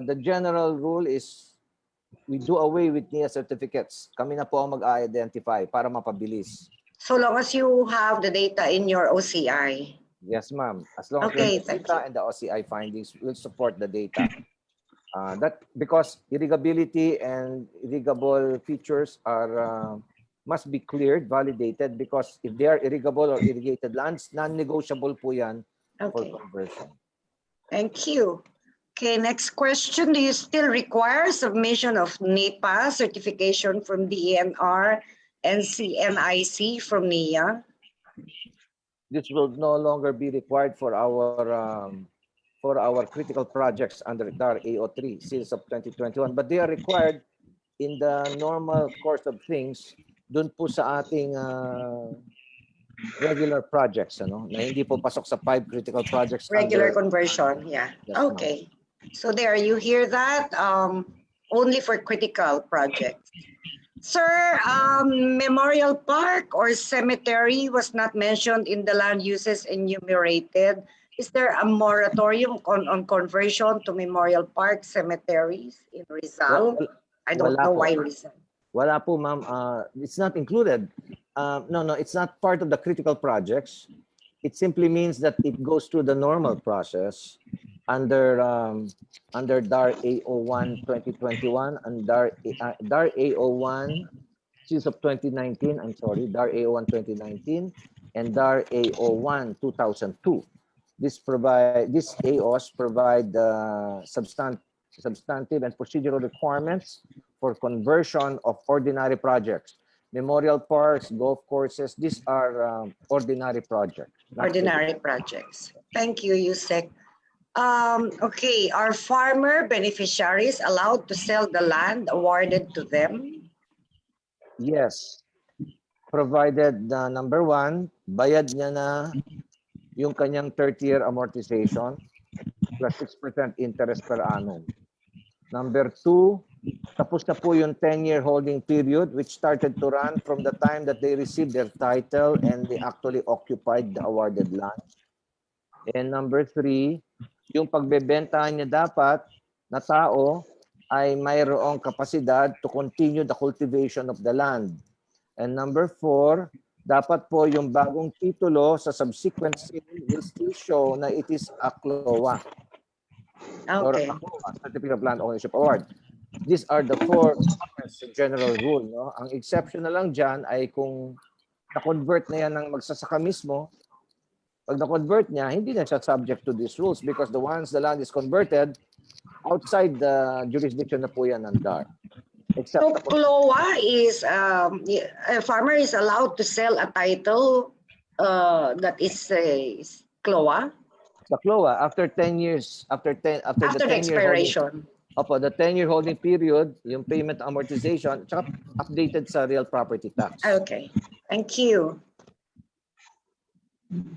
The general rule is we do away with NIA certificates. Kami na po ang mag-identify para mapabilis. So long as you have the data in your OCI. Yes, ma'am. As long as Okay, the thank data and the OCI findings will support the data. That because irrigability and irrigable features are must be cleared, validated, because if they are irrigable or irrigated lands, non-negotiable po yan for Okay, conversion. thank you. Okay, next question. Do you still require submission of NEPA certification from DENR and CNIC from NIA? This will no longer be required for our critical projects under DAR AO3 since of 2021, but they are required in the normal course of things dun po sa ating regular projects, ano, na hindi po pasok sa 5 critical projects Regular under conversion, yeah. Yes, ma'am. Okay. So there, you hear that? Only for critical projects. Sir, memorial park or cemetery was not mentioned in the land uses enumerated. Is there a moratorium on conversion to memorial park cemeteries in Rizal? I don't Wala know po. why Rizal. Wala po, ma'am. It's not included. No, it's not part of the critical projects. It simply means that it goes through the normal process under DAR A01 2021 and DAR A01 since of 2019. I'm sorry, DAR A01 2019 and DAR A01 2002. These AOs provide substantive and procedural requirements for conversion of ordinary projects. Memorial parks, golf courses, these are ordinary projects. Ordinary projects. Thank you, Yusek. Okay, are farmer beneficiaries allowed to sell the land awarded to them? Yes. Provided na number 1, bayad niya na yung kanyang 30-year amortization plus 6% interest per annum. Number 2, tapos na po yung 10-year holding period which started to run from the time that they received their title and they actually occupied the awarded land. And number 3, yung pagbebenta niya dapat na tao ay mayroong kapasidad to continue the cultivation of the land. And number 4, dapat po yung bagong titulo sa subsequent sale will still show na it is a CLOA. Or Okay. a CLOA, Certificate of Land Ownership Award. These are the 4 general rule. No? Ang exception na lang dyan ay kung na-convert na yan ng magsasaka mismo. Pag na-convert niya, hindi na siya subject to these rules because the land is converted, outside the jurisdiction na po yan ng DAR. Except So CLOA is, a farmer is allowed to sell a title that is CLOA sa CLOA, after 10 years, after the after the 10-year holding, expiration. Opo, the 10-year holding period, yung payment amortization, tsaka updated sa real property tax. Okay, thank you.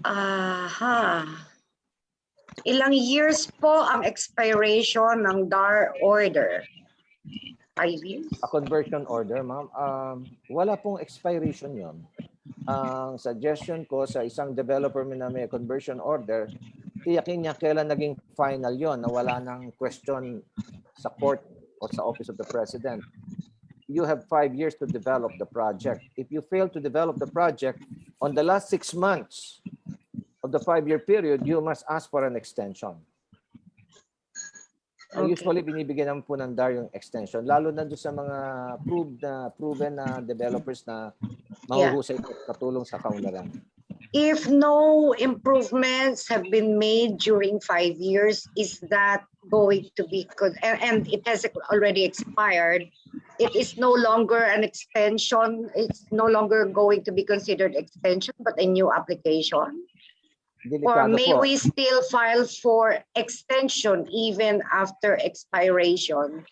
Aha. Ilang years po ang expiration ng DAR order? 5 years? A conversion order, ma'am, wala pong expiration yon. Ang suggestion ko sa isang developer na may conversion order, tiyakin niya kailan naging final yon, na wala nang question sa court o sa Office of the President. You have 5 years to develop the project. If you fail to develop the project on the last 6 months of the 5-year period, you must ask for an extension. Okay. Usually, binibigyan naman po ng DAR yung extension, lalo na doon sa mga proven na developers na mahuhusay katulong sa kaunlaran. If no improvements have been made during 5 years, is that going to be good? And it has already expired. It is no longer an extension. It's no longer going to be considered extension, but a new application. Or Delikado may po. we still file for extension even after expiration?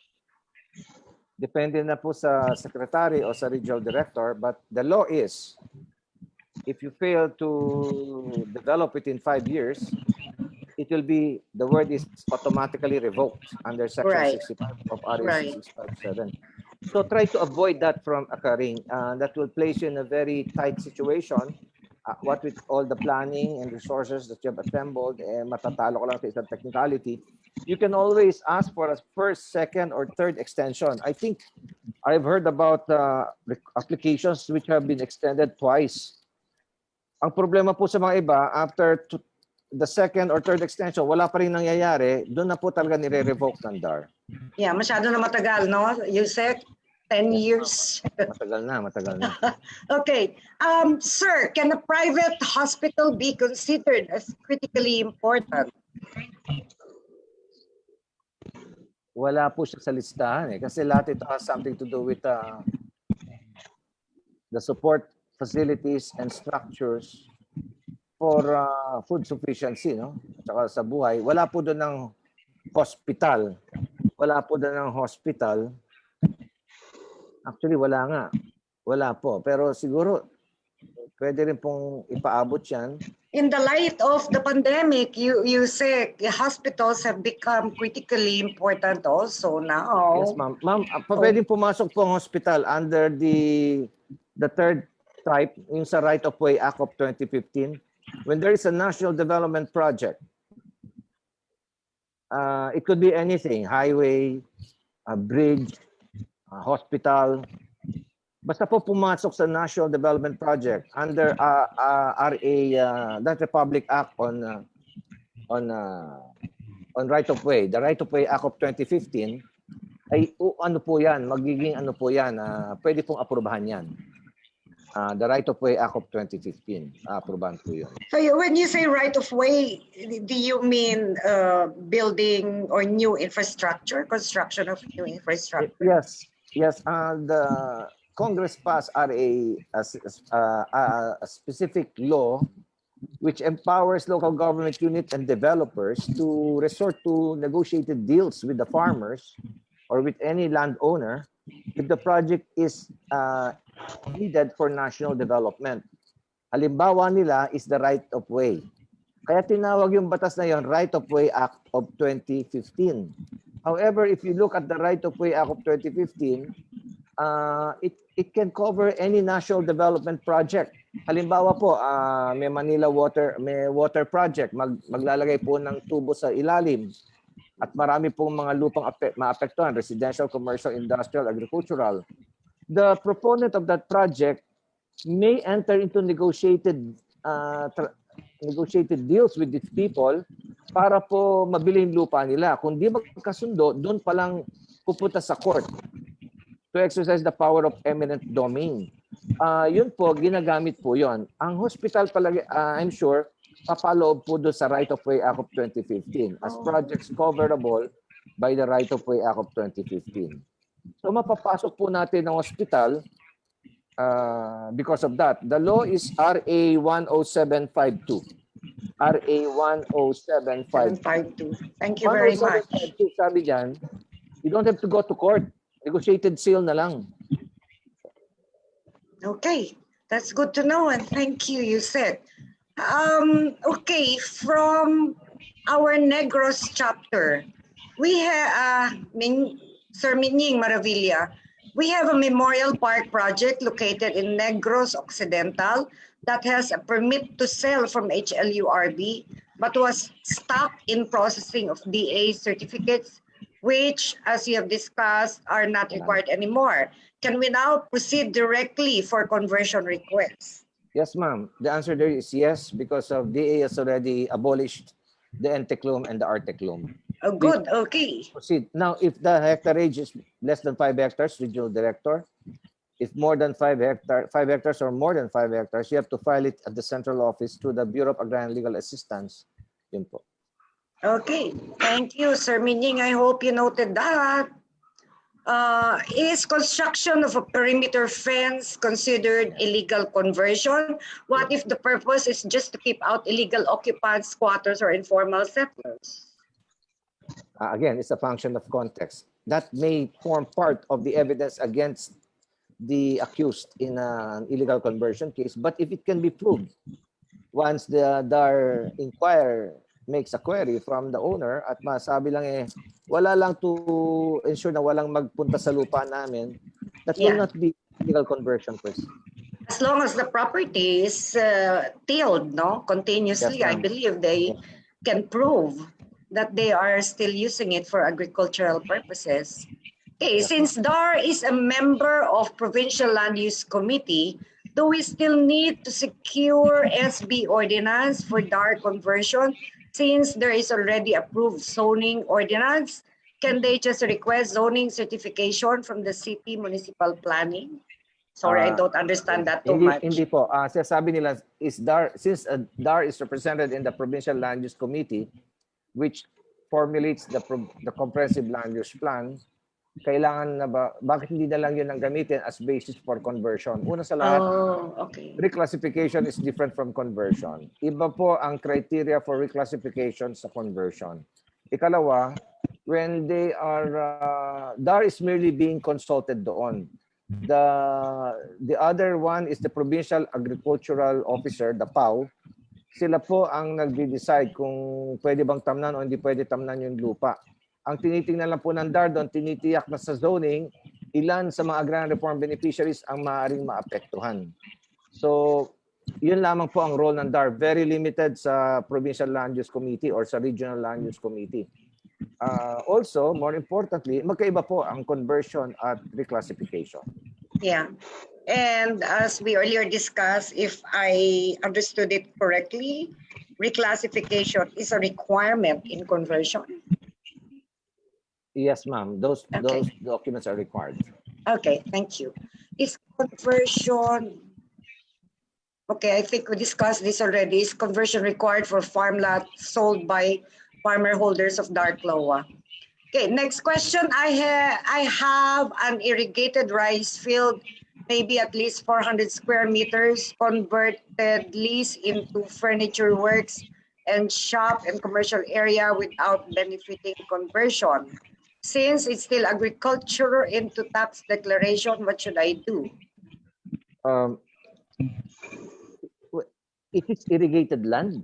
Depende na po sa secretary o sa regional director, but the law is, if you fail to develop it in 5 years, it will be, the word is automatically revoked under Section Right. 65 of RA Right. 657. So try to avoid that from occurring. That will place you in a very tight situation. What with all the planning and resources that you have assembled, matatalo ko lang sa isang technicality, you can always ask for a first, second, or third extension. I think I've heard about applications which have been extended twice. Ang problema po sa mga iba, after the second or third extension, wala pa rin nangyayari, doon na po talaga nire-revoke ng DAR. Yeah, masyado na matagal, no? Yusek, 10 years. Matagal na. Okay. Sir, can a private hospital be considered as critically important? Wala po siya sa listahan kasi lahat ito has something to do with the support facilities and structures for food sufficiency, no? At saka sa buhay. Wala po doon ng hospital. Actually, wala nga. Wala po. Pero siguro, pwede rin pong ipaabot yan. In the light of the pandemic, you say hospitals have become critically important also now. Yes, ma'am. Ma'am, pwedeng pumasok po ang hospital under the third type, yung sa Right-of-Way Act of 2015. When there is a national development project, it could be anything, highway, a bridge, hospital. Basta po pumasok sa National Development Project under RA, that Republic Act on right-of-way, the Right-of-Way Act of 2015, ay ano po yan, magiging ano po yan, pwede pong aprubahan yan. The Right-of-Way Act of 2015, aprubahan po yun. So when you say right-of-way, do you mean building or new infrastructure, construction of new infrastructure? Yes. The Congress passed a specific law which empowers local government units and developers to resort to negotiated deals with the farmers or with any landowner if the project is needed for national development. Halimbawa nila is the right-of-way. Kaya tinawag yung batas na yon Right-of-Way Act of 2015. However, if you look at the Right-of-Way Act of 2015, it can cover any national development project. Halimbawa po, may water project, maglalagay po ng tubo sa ilalim at marami pong mga lupang maapektuhan, residential, commercial, industrial, agricultural. The proponent of that project may enter into negotiated deals with these people para po mabili yung lupa nila. Kung di magkasundo, doon pa lang pupunta sa court to exercise the power of eminent domain. Yun po, ginagamit po yun. Ang hospital palagi, I'm sure, papaloob po doon sa Right-of-Way Act of 2015 as projects coverable by the Right-of-Way Act of 2015. So mapapasok po natin ang hospital because of that. The law is RA 10752. RA 10752. Thank you very much. Sabi dyan, You don't have to go to court. Negotiated sale na lang. Okay, that's good to know, and thank you, you said. Okay, from our Negros chapter, we have, Sir Minying Maravilla, we have a memorial park project located in Negros Occidental that has a permit to sell from HLURB, but was stuck in processing of DA certificates, which, as you have discussed, are not required anymore. Can we now proceed directly for conversion requests? Yes, ma'am. The answer there is yes, because of DA has already abolished the Enteclum and the Arteclum. Oh, good, okay. Proceed. Now, if the hectareage is less than 5 hectares, regional director. If more than 5 hectares or more than 5 hectares, you have to file it at the central office to the Bureau of Agrarian Legal Assistance. Yun po. Okay, thank you, Sir Minying. I hope you noted that. Is construction of a perimeter fence considered illegal conversion? What if the purpose is just to keep out illegal occupants, squatters, or informal settlers? Again, it's a function of context. That may form part of the evidence against the accused in an illegal conversion case, but if it can be proved, once the DAR inquirer makes a query from the owner at masabi lang wala lang to ensure na walang magpunta sa lupa namin, that will not be illegal conversion first. As long as the property is tilled, no, continuously, Yes, I ma'am. believe they can prove that they are still using it for agricultural purposes. Okay, Yes, since DAR is a member of Provincial Land Use Committee, do we still need to secure SB ordinance for DAR conversion? Since there is already approved zoning ordinance, can they just request zoning certification from the city municipal planning? Sorry, I don't understand that too much. Hindi po. Sabi nila, is DAR, since DAR is represented in the Provincial Land Use Committee, which formulates the comprehensive land use plan, kailangan na ba, bakit hindi na lang yun ang gamitin as basis for conversion? Una sa lahat, reclassification is different from conversion. Iba po ang criteria for reclassification sa conversion. Ikalawa, when they are, DAR is merely being consulted doon. The other one is the Provincial Agricultural Officer, the PAO. Sila po ang nagde-decide kung pwede bang tamnan o hindi pwede tamnan yung lupa. Ang tinitingnan lang po ng DAR doon, tinitiyak na sa zoning, ilan sa mga agrarian reform beneficiaries ang maaaring maapektuhan. So, yun lamang po ang role ng DAR. Very limited sa Provincial Land Use Committee or sa Regional Land Use Committee. Also, more importantly, magkaiba po ang conversion at reclassification. Yeah. And as we earlier discussed, if I understood it correctly, reclassification is a requirement in conversion. Yes, ma'am. Those documents are required. Okay, thank you. Is conversion, okay, I think we discussed this already. Is conversion required for farmland sold by farmer holders of dark LOA? Okay, next question. I have an irrigated rice field, maybe at least 400 square meters, converted lease into furniture works and shop and commercial area without benefiting conversion. Since it's still agriculture into tax declaration, what should I do? If it's irrigated land,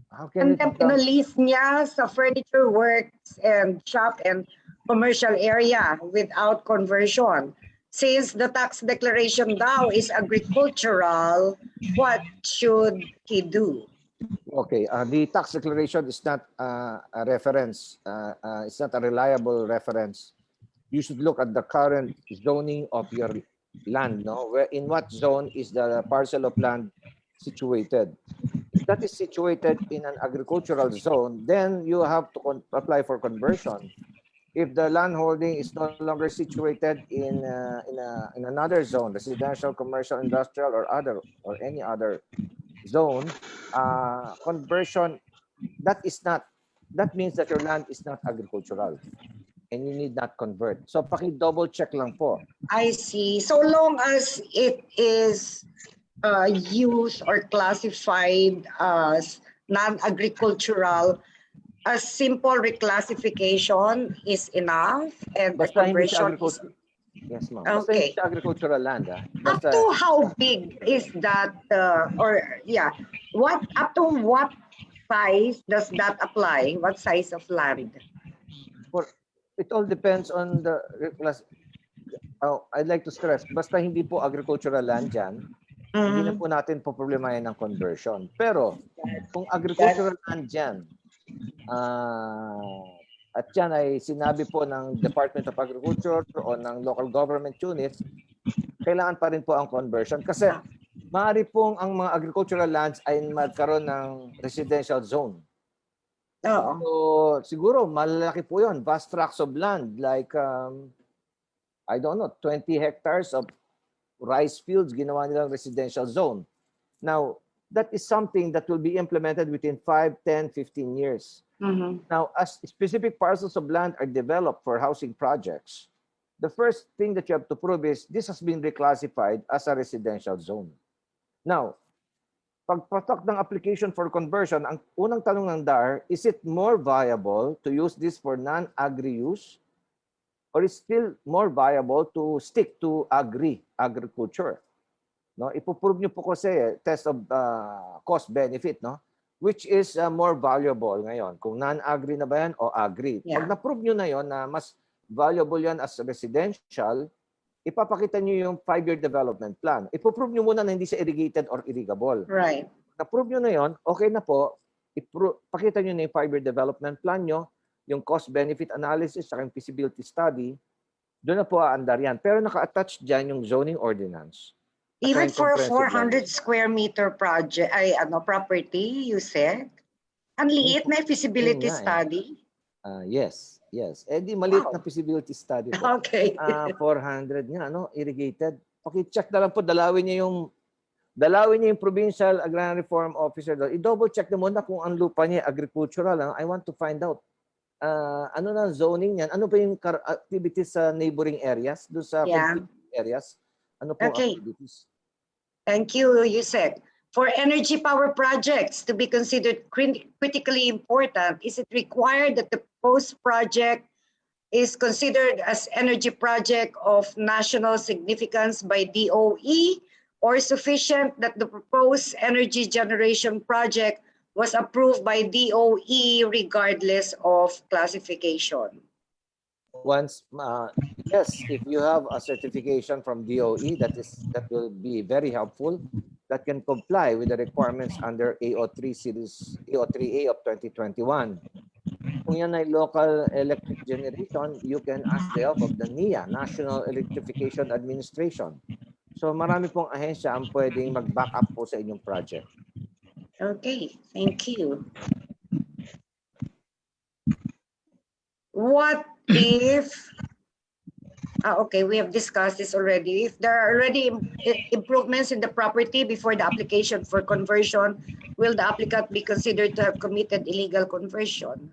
how can it be lease niya sa furniture works and shop and commercial area without conversion? Since the tax declaration now is agricultural, what should he do? Okay, the tax declaration is not a reference. It's not a reliable reference. You should look at the current zoning of your land, no? Where in what zone is the parcel of land situated? If that is situated in an agricultural zone, then you have to apply for conversion. If the land holding is no longer situated in another zone, residential, commercial, industrial, or any other zone, conversion, that means that your land is not agricultural and you need not convert. So paki-double check lang po. I see. So long as it is used or classified as non-agricultural, a simple reclassification is enough and the Basta hindi siya conversion is agriculture. Yes, ma'am. Basta hindi okay. siya agricultural land. Up Basta, to how big is that, or yeah, up to what size does that apply? What size of land? it all depends on the class. I'd like to stress, basta hindi po agricultural land dyan, hindi na Mhm. po natin po problemahin ng conversion. Pero kung agricultural land dyan, at yan ay sinabi po ng Department of Agriculture o ng local government units, kailangan pa rin po ang conversion. Kasi maaari pong ang mga agricultural lands ay magkaroon ng residential zone. Oo. So siguro malalaki po yun. Vast tracts of land like, I don't know, 20 hectares of rice fields, ginawa nilang residential zone. Now, that is something that will be implemented within 5, 10, 15 years. Mhm. Now, as specific parcels of land are developed for housing projects, the first thing that you have to prove is this has been reclassified as a residential zone. Now, pagpatok ng application for conversion, ang unang tanong ng DAR, is it more viable to use this for non-agri use? Or is still more viable to stick to agriculture? No, ipoprove niyo po kasi test of cost benefit, no? Which is more valuable ngayon? Kung non-agri na ba yan o agri? Yeah. Pag na-prove niyo na yon na mas valuable yan as residential, ipapakita niyo yung 5-year development plan. Ipoprove niyo muna na hindi siya irrigated or irrigable. Right. Na-prove niyo na yon, okay na po. Pakita niyo na yung 5-year development plan niyo, yung cost-benefit analysis sa yung feasibility study, doon na po aandar yan. Pero naka-attach dyan yung zoning ordinance. Even for a Comprehensive 400 square meter project, property, you said? Ang liit na feasibility Yun nga eh. study. Yes. Eh di maliit Wow. na feasibility study po. Okay. 400 nga, no? Irrigated. Paki-check na lang po, dalawin niya yung provincial agrarian reform officer doon. I-double check na muna kung ang lupa niya agricultural. I want to find out. Ano na zoning niyan? Ano pa yung activities sa neighboring areas? Doon sa Yeah. areas? Ano po ang Okay. activities? Thank you, Yusek. For energy power projects to be considered critically important, is it required that the proposed project is considered as energy project of national significance by DOE, or sufficient that the proposed energy generation project was approved by DOE regardless of classification? Once, yes, if you have a certification from DOE, that will be very helpful. That can comply with the requirements under AO3 series, AO3A of 2021. Kung yan ay local electric generation, you can ask the help of the NEA, National Electrification Administration. So marami pong ahensya ang pwedeng mag-back up po sa inyong project. Okay, thank you. What if, okay, we have discussed this already. If there are already improvements in the property before the application for conversion, will the applicant be considered to have committed illegal conversion?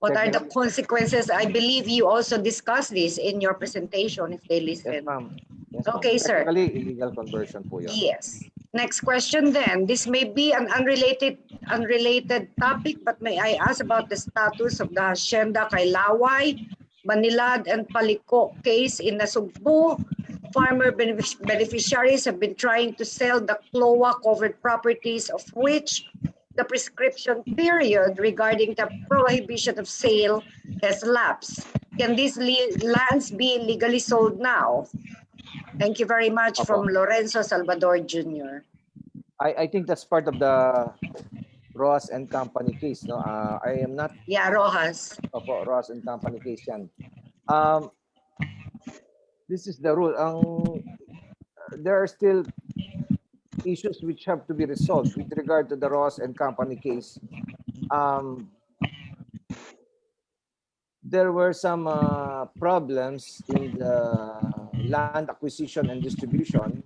What are the consequences? I believe you also discussed this in your presentation if they Yes, listen. ma'am. Yes, Okay, sir. Technically, illegal conversion po yun. Yes. Next question then. This may be an unrelated topic, but may I ask about the status of the Hacienda Kailaway, Manilad, and Paliko case in Nasugbu? Farmer beneficiaries have been trying to sell the CLOA-covered properties of which the prescription period regarding the prohibition of sale has lapsed. Can these lands be legally sold now? Thank you very much. From Lorenzo Salvador Jr. I think that's part of the Ross and Company case, no? I am not. Yeah, Rojas. Opo, Ross and Company case yan. This is the rule. There are still issues which have to be resolved with regard to the Ross and Company case. There were some problems in the land acquisition and distribution.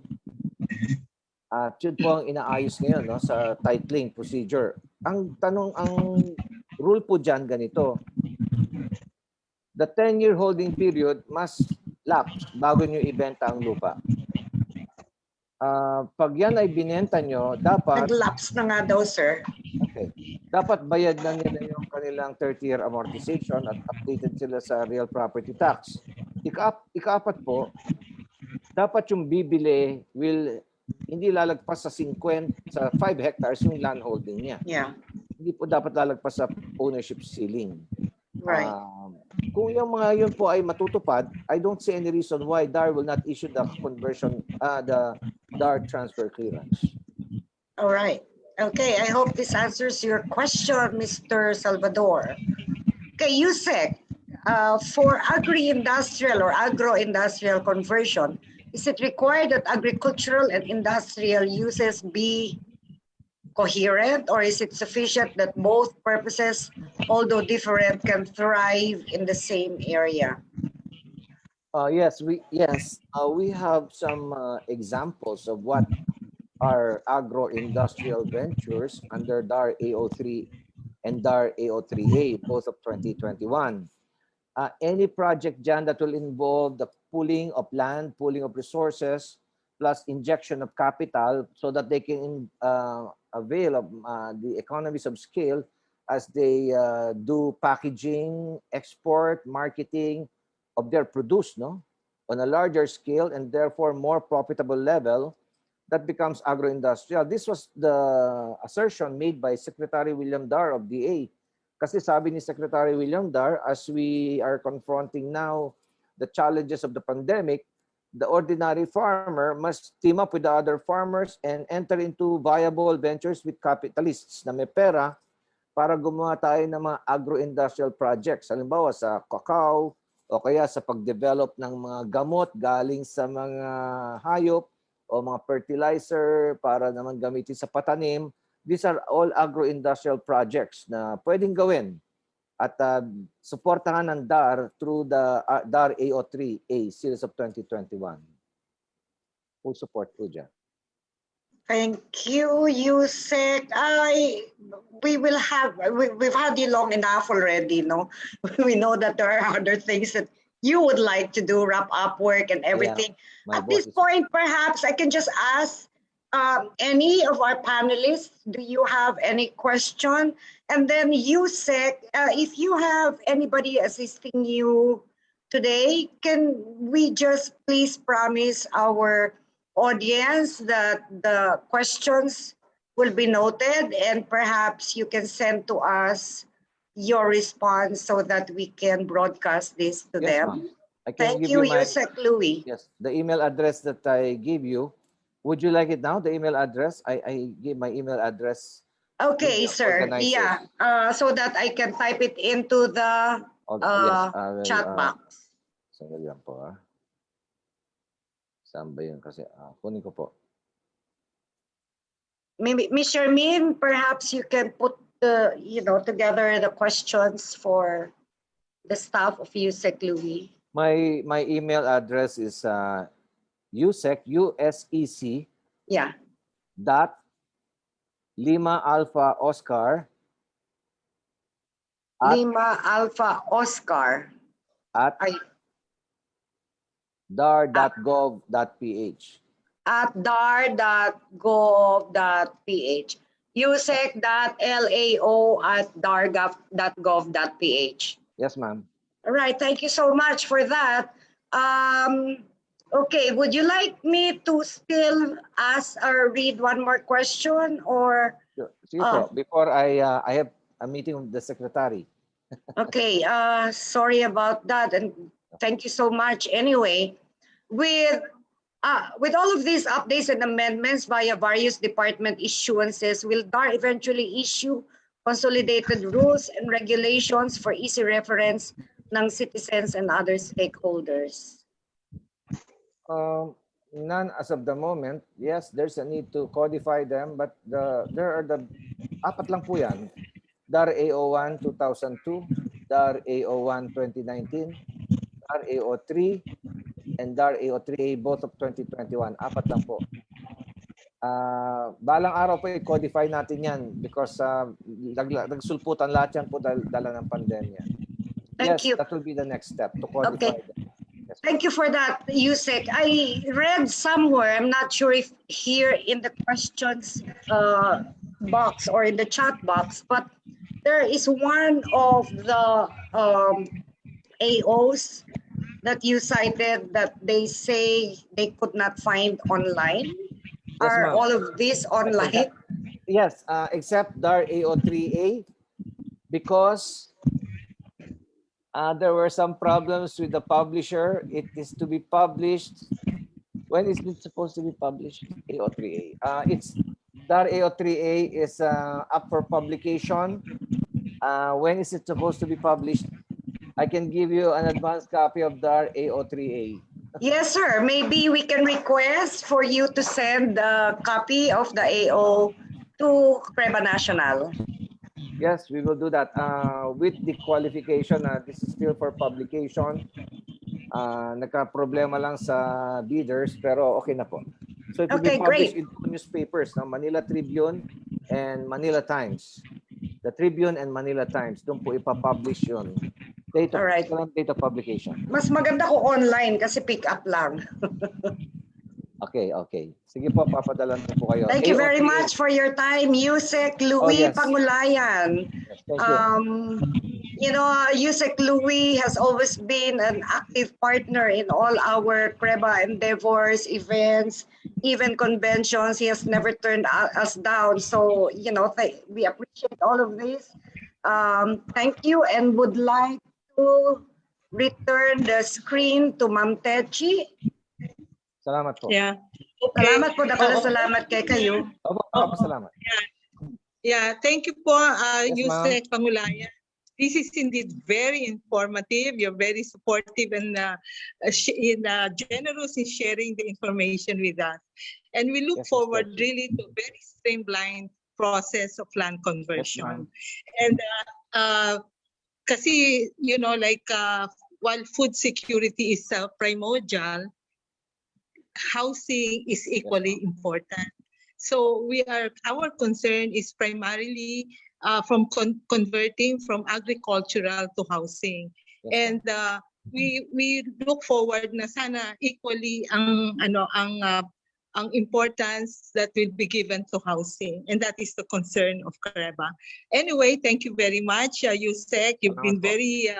Yun po ang inaayos ngayon, no, sa titling procedure. Ang rule po dyan ganito. The 10-year holding period must lapse bago nyo ibenta ang lupa. Pag yan ay binenta nyo, dapat... Nag-lapse na nga daw, sir. Okay. Okay. Dapat bayad na nila yung kanilang 30-year amortization at updated sila sa real property tax. Ikaapat po, dapat yung bibili hindi lalagpas sa 5 hectares yung land holding niya. Yeah, Hindi po dapat lalagpas sa ownership ceiling. right. Kung yung mga yun po ay matutupad, I don't see any reason why DAR will not issue the the DAR transfer clearance. All right. Okay, I hope this answers your question, Mr. Salvador. Okay, Yusek, for agri-industrial or agro-industrial conversion, is it required that agricultural and industrial uses be coherent, or is it sufficient that both purposes, although different, can thrive in the same area? Yes, we have some examples of what are agro-industrial ventures under DAR AO3 and DAR AO3A, both of 2021. Any project dyan that will involve the pooling of land, pooling of resources, plus injection of capital so that they can avail of the economies of scale as they do packaging, export, marketing of their produce, no, on a larger scale and therefore more profitable level, that becomes agro-industrial. This was the assertion made by Secretary William DAR of DA. Kasi sabi ni Secretary William DAR, as we are confronting now the challenges of the pandemic, the ordinary farmer must team up with the other farmers and enter into viable ventures with capitalists na may pera para gumawa tayo ng mga agro-industrial projects. Halimbawa sa cacao o kaya sa pag-develop ng mga gamot galing sa mga hayop o mga fertilizer para naman gamitin sa patanim. These are all agro-industrial projects na pwedeng gawin at suportahan ng DAR through the DAR AO3A series of 2021. Full support po dyan. Thank you, Yusek. We've had you long enough already, no? We know that there are other things that you would like to do, wrap up work and everything. My At boss this point, perhaps I can just ask any of our panelists, do you have any question? And then Yusek, if you have anybody assisting you today, can we just please promise our audience that the questions will be noted and perhaps you can send to us your response so that we can broadcast this to Yes, them. ma'am. I can Thank give you, my, Yusek Louie. yes, the email address that I give you. Would you like it now, the email address? I give my email address. Okay, to the sir. organizers. Yeah, so that I can type it into the Yes, I will, chat box. sandali lang po. Saan ba yun? Kasi kunin ko po. Maybe, Ms. Shermin, perhaps you can put together the questions for the staff of Yusek Louie. My email address is USEC, USEC, Yeah. dot Lima Alpha Oscar at, Lima Alpha Oscar at dar.gov.ph. at dar.gov.ph. usec.lao@dar.gov.ph. Yes, ma'am. All right, thank you so much for that. Okay, would you like me to still ask or read one more question or? Sige po. Before I have a meeting with the secretary. Okay, sorry about that, and thank you so much. Anyway, with all of these updates and amendments via various department issuances, will DAR eventually issue consolidated rules and regulations for easy reference ng citizens and other stakeholders? None as of the moment. Yes, there's a need to codify them, but there are the apat lang po yan. DAR AO1 2002, DAR AO1 2019, DAR AO3, and DAR AO3A, both of 2021. Apat lang po. Balang araw po i-codify natin yan because nagsulputan lahat yan po dala ng pandemya. Thank you. That will be the next step to codify them. Yes, Thank you for that, Yusek. I read somewhere, I'm not sure if here in the questions box or in the chat box, but there is one of the AOs that you cited that they say they could not find online. Yes, Are ma'am. all of these online? Yes, except DAR AO3A, because there were some problems with the publisher. It is to be published. When is it supposed to be published? AO3A. It's DAR AO3A is up for publication. When is it supposed to be published? I can give you an advanced copy of DAR AO3A. Yes, sir. Maybe we can request for you to send a copy of the AO to CREBA National. Yes, we will do that. With the qualification, this is still for publication. Nagka-problema lang sa bidders, pero okay na po. So it will Okay, be published great. in two newspapers, no? Manila Tribune and Manila Times. The Tribune and Manila Times, doon po ipapublish yun. Date of, Alright. date of publication. Mas maganda ko online kasi pick up lang. Okay, okay. Sige po, papadalan ko po kayo. Thank you very AO3A. much for your time, Yusek Louis yes. Pangulayan. Yes, thank you. You know, Yusek Louis has always been an active partner in all our CREBA endeavors, events, even conventions. He has never turned us down. So, you know, we appreciate all of this. Thank you, and would like to return the screen to Ma'am Techi. Salamat po. Yeah. Salamat po, salamat kay kayo. Opo, salamat. Yeah, thank you po, Yes, Yusek Pangulayan. This is indeed very informative. You're very supportive and generous in sharing the information with us. And we look Yes, forward Mr. really to a very streamlined process of land conversion. Yes, And kasi, you know, like while food security is primordial, housing is equally important. So our concern is primarily from converting from agricultural to housing. Yes, And we look forward na sana equally ang importance that will be given to housing, and that is the concern of CREBA. Anyway, thank you very much, Yusek. You've been very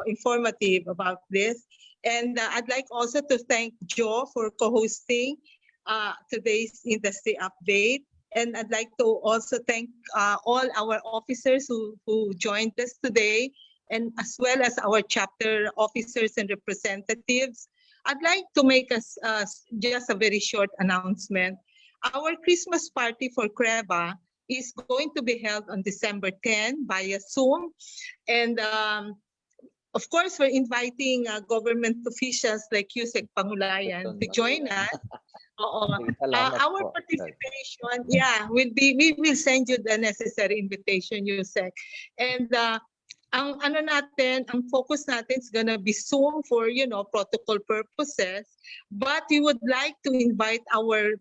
informative about this. And I'd like also to thank Joe for co-hosting today's industry update. And I'd like to also thank all our officers who joined us today, and as well as our chapter officers and representatives. I'd like to make us just a very short announcement. Our Christmas party for CREBA is going to be held on December 10 via Zoom. And of course, we're inviting government officials like Yusek Pangulayan to join us. Our participation, we will send you the necessary invitation, Yusek. And ang focus natin is gonna be Zoom for, protocol purposes. But we would like to invite our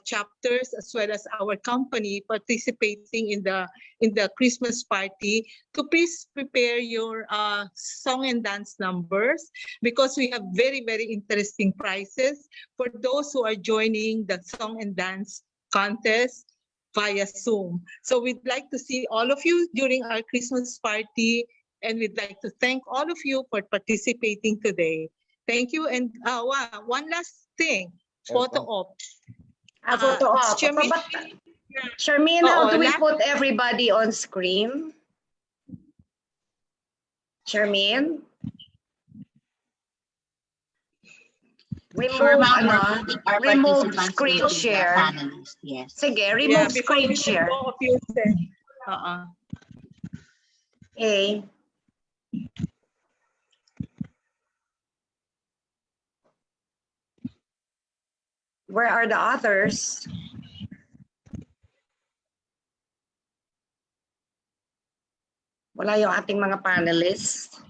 chapters as well as our company participating in the Christmas party to please prepare your song and dance numbers, because we have very, very interesting prizes for those who are joining the song and dance contest via Zoom. So we'd like to see all of you during our Christmas party, and we'd like to thank all of you for participating today. Thank you. And one last thing, photo op. Photo op. Charmaine, how do we put everybody on screen? Charmaine? Remove screen share. Yes. Sige, remove screen share. Okay. Where are the others? Wala yung ating mga panelists.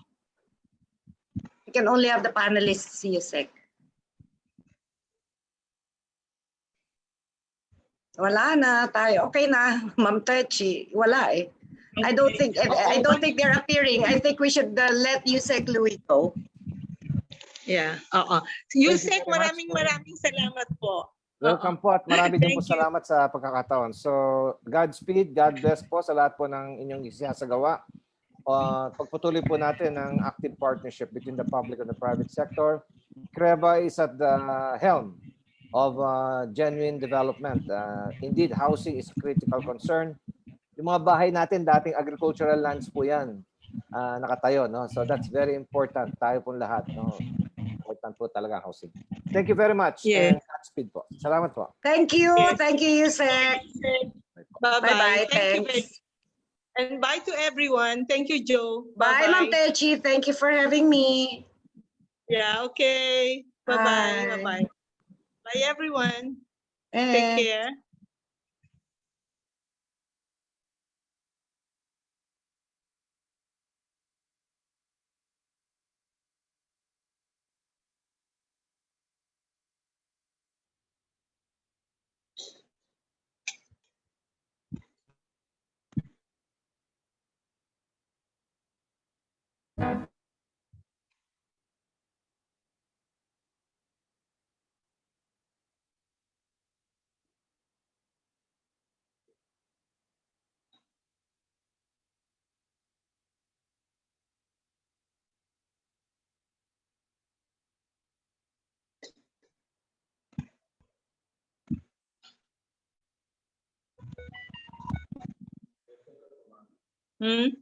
We can only have the panelists, Yusek. Wala na tayo. Okay na, Ma'am Techi. Wala eh. I don't think they're appearing. I think we should let Yusek Louis go. Yeah. Oo. Yusek, very much. maraming salamat po. Welcome po at marami din po Thank you. salamat sa pagkakataon. So, Godspeed, God bless po sa lahat po ng inyong isinasagawa. Pagpatuloy po natin ang active partnership between the public and the private sector. CREBA is at the helm of genuine development. Indeed, housing is a critical concern. Yung mga bahay natin, dating agricultural lands po yan, nakatayo. No? So that's very important. Tayo po lahat. No? Important po talaga ang housing. Thank you very much. Yes. And Godspeed po. Salamat po. Thank you. Yes. Thank you, Yusek. Bye-bye. Bye-bye. Thank you. Thanks. And bye to everyone. Thank you, Joe. Bye, Ma'am Techi. Thank you for having me. Yeah, okay. Bye-bye. Bye. Bye-bye. Bye, everyone. And Take care. Hmm?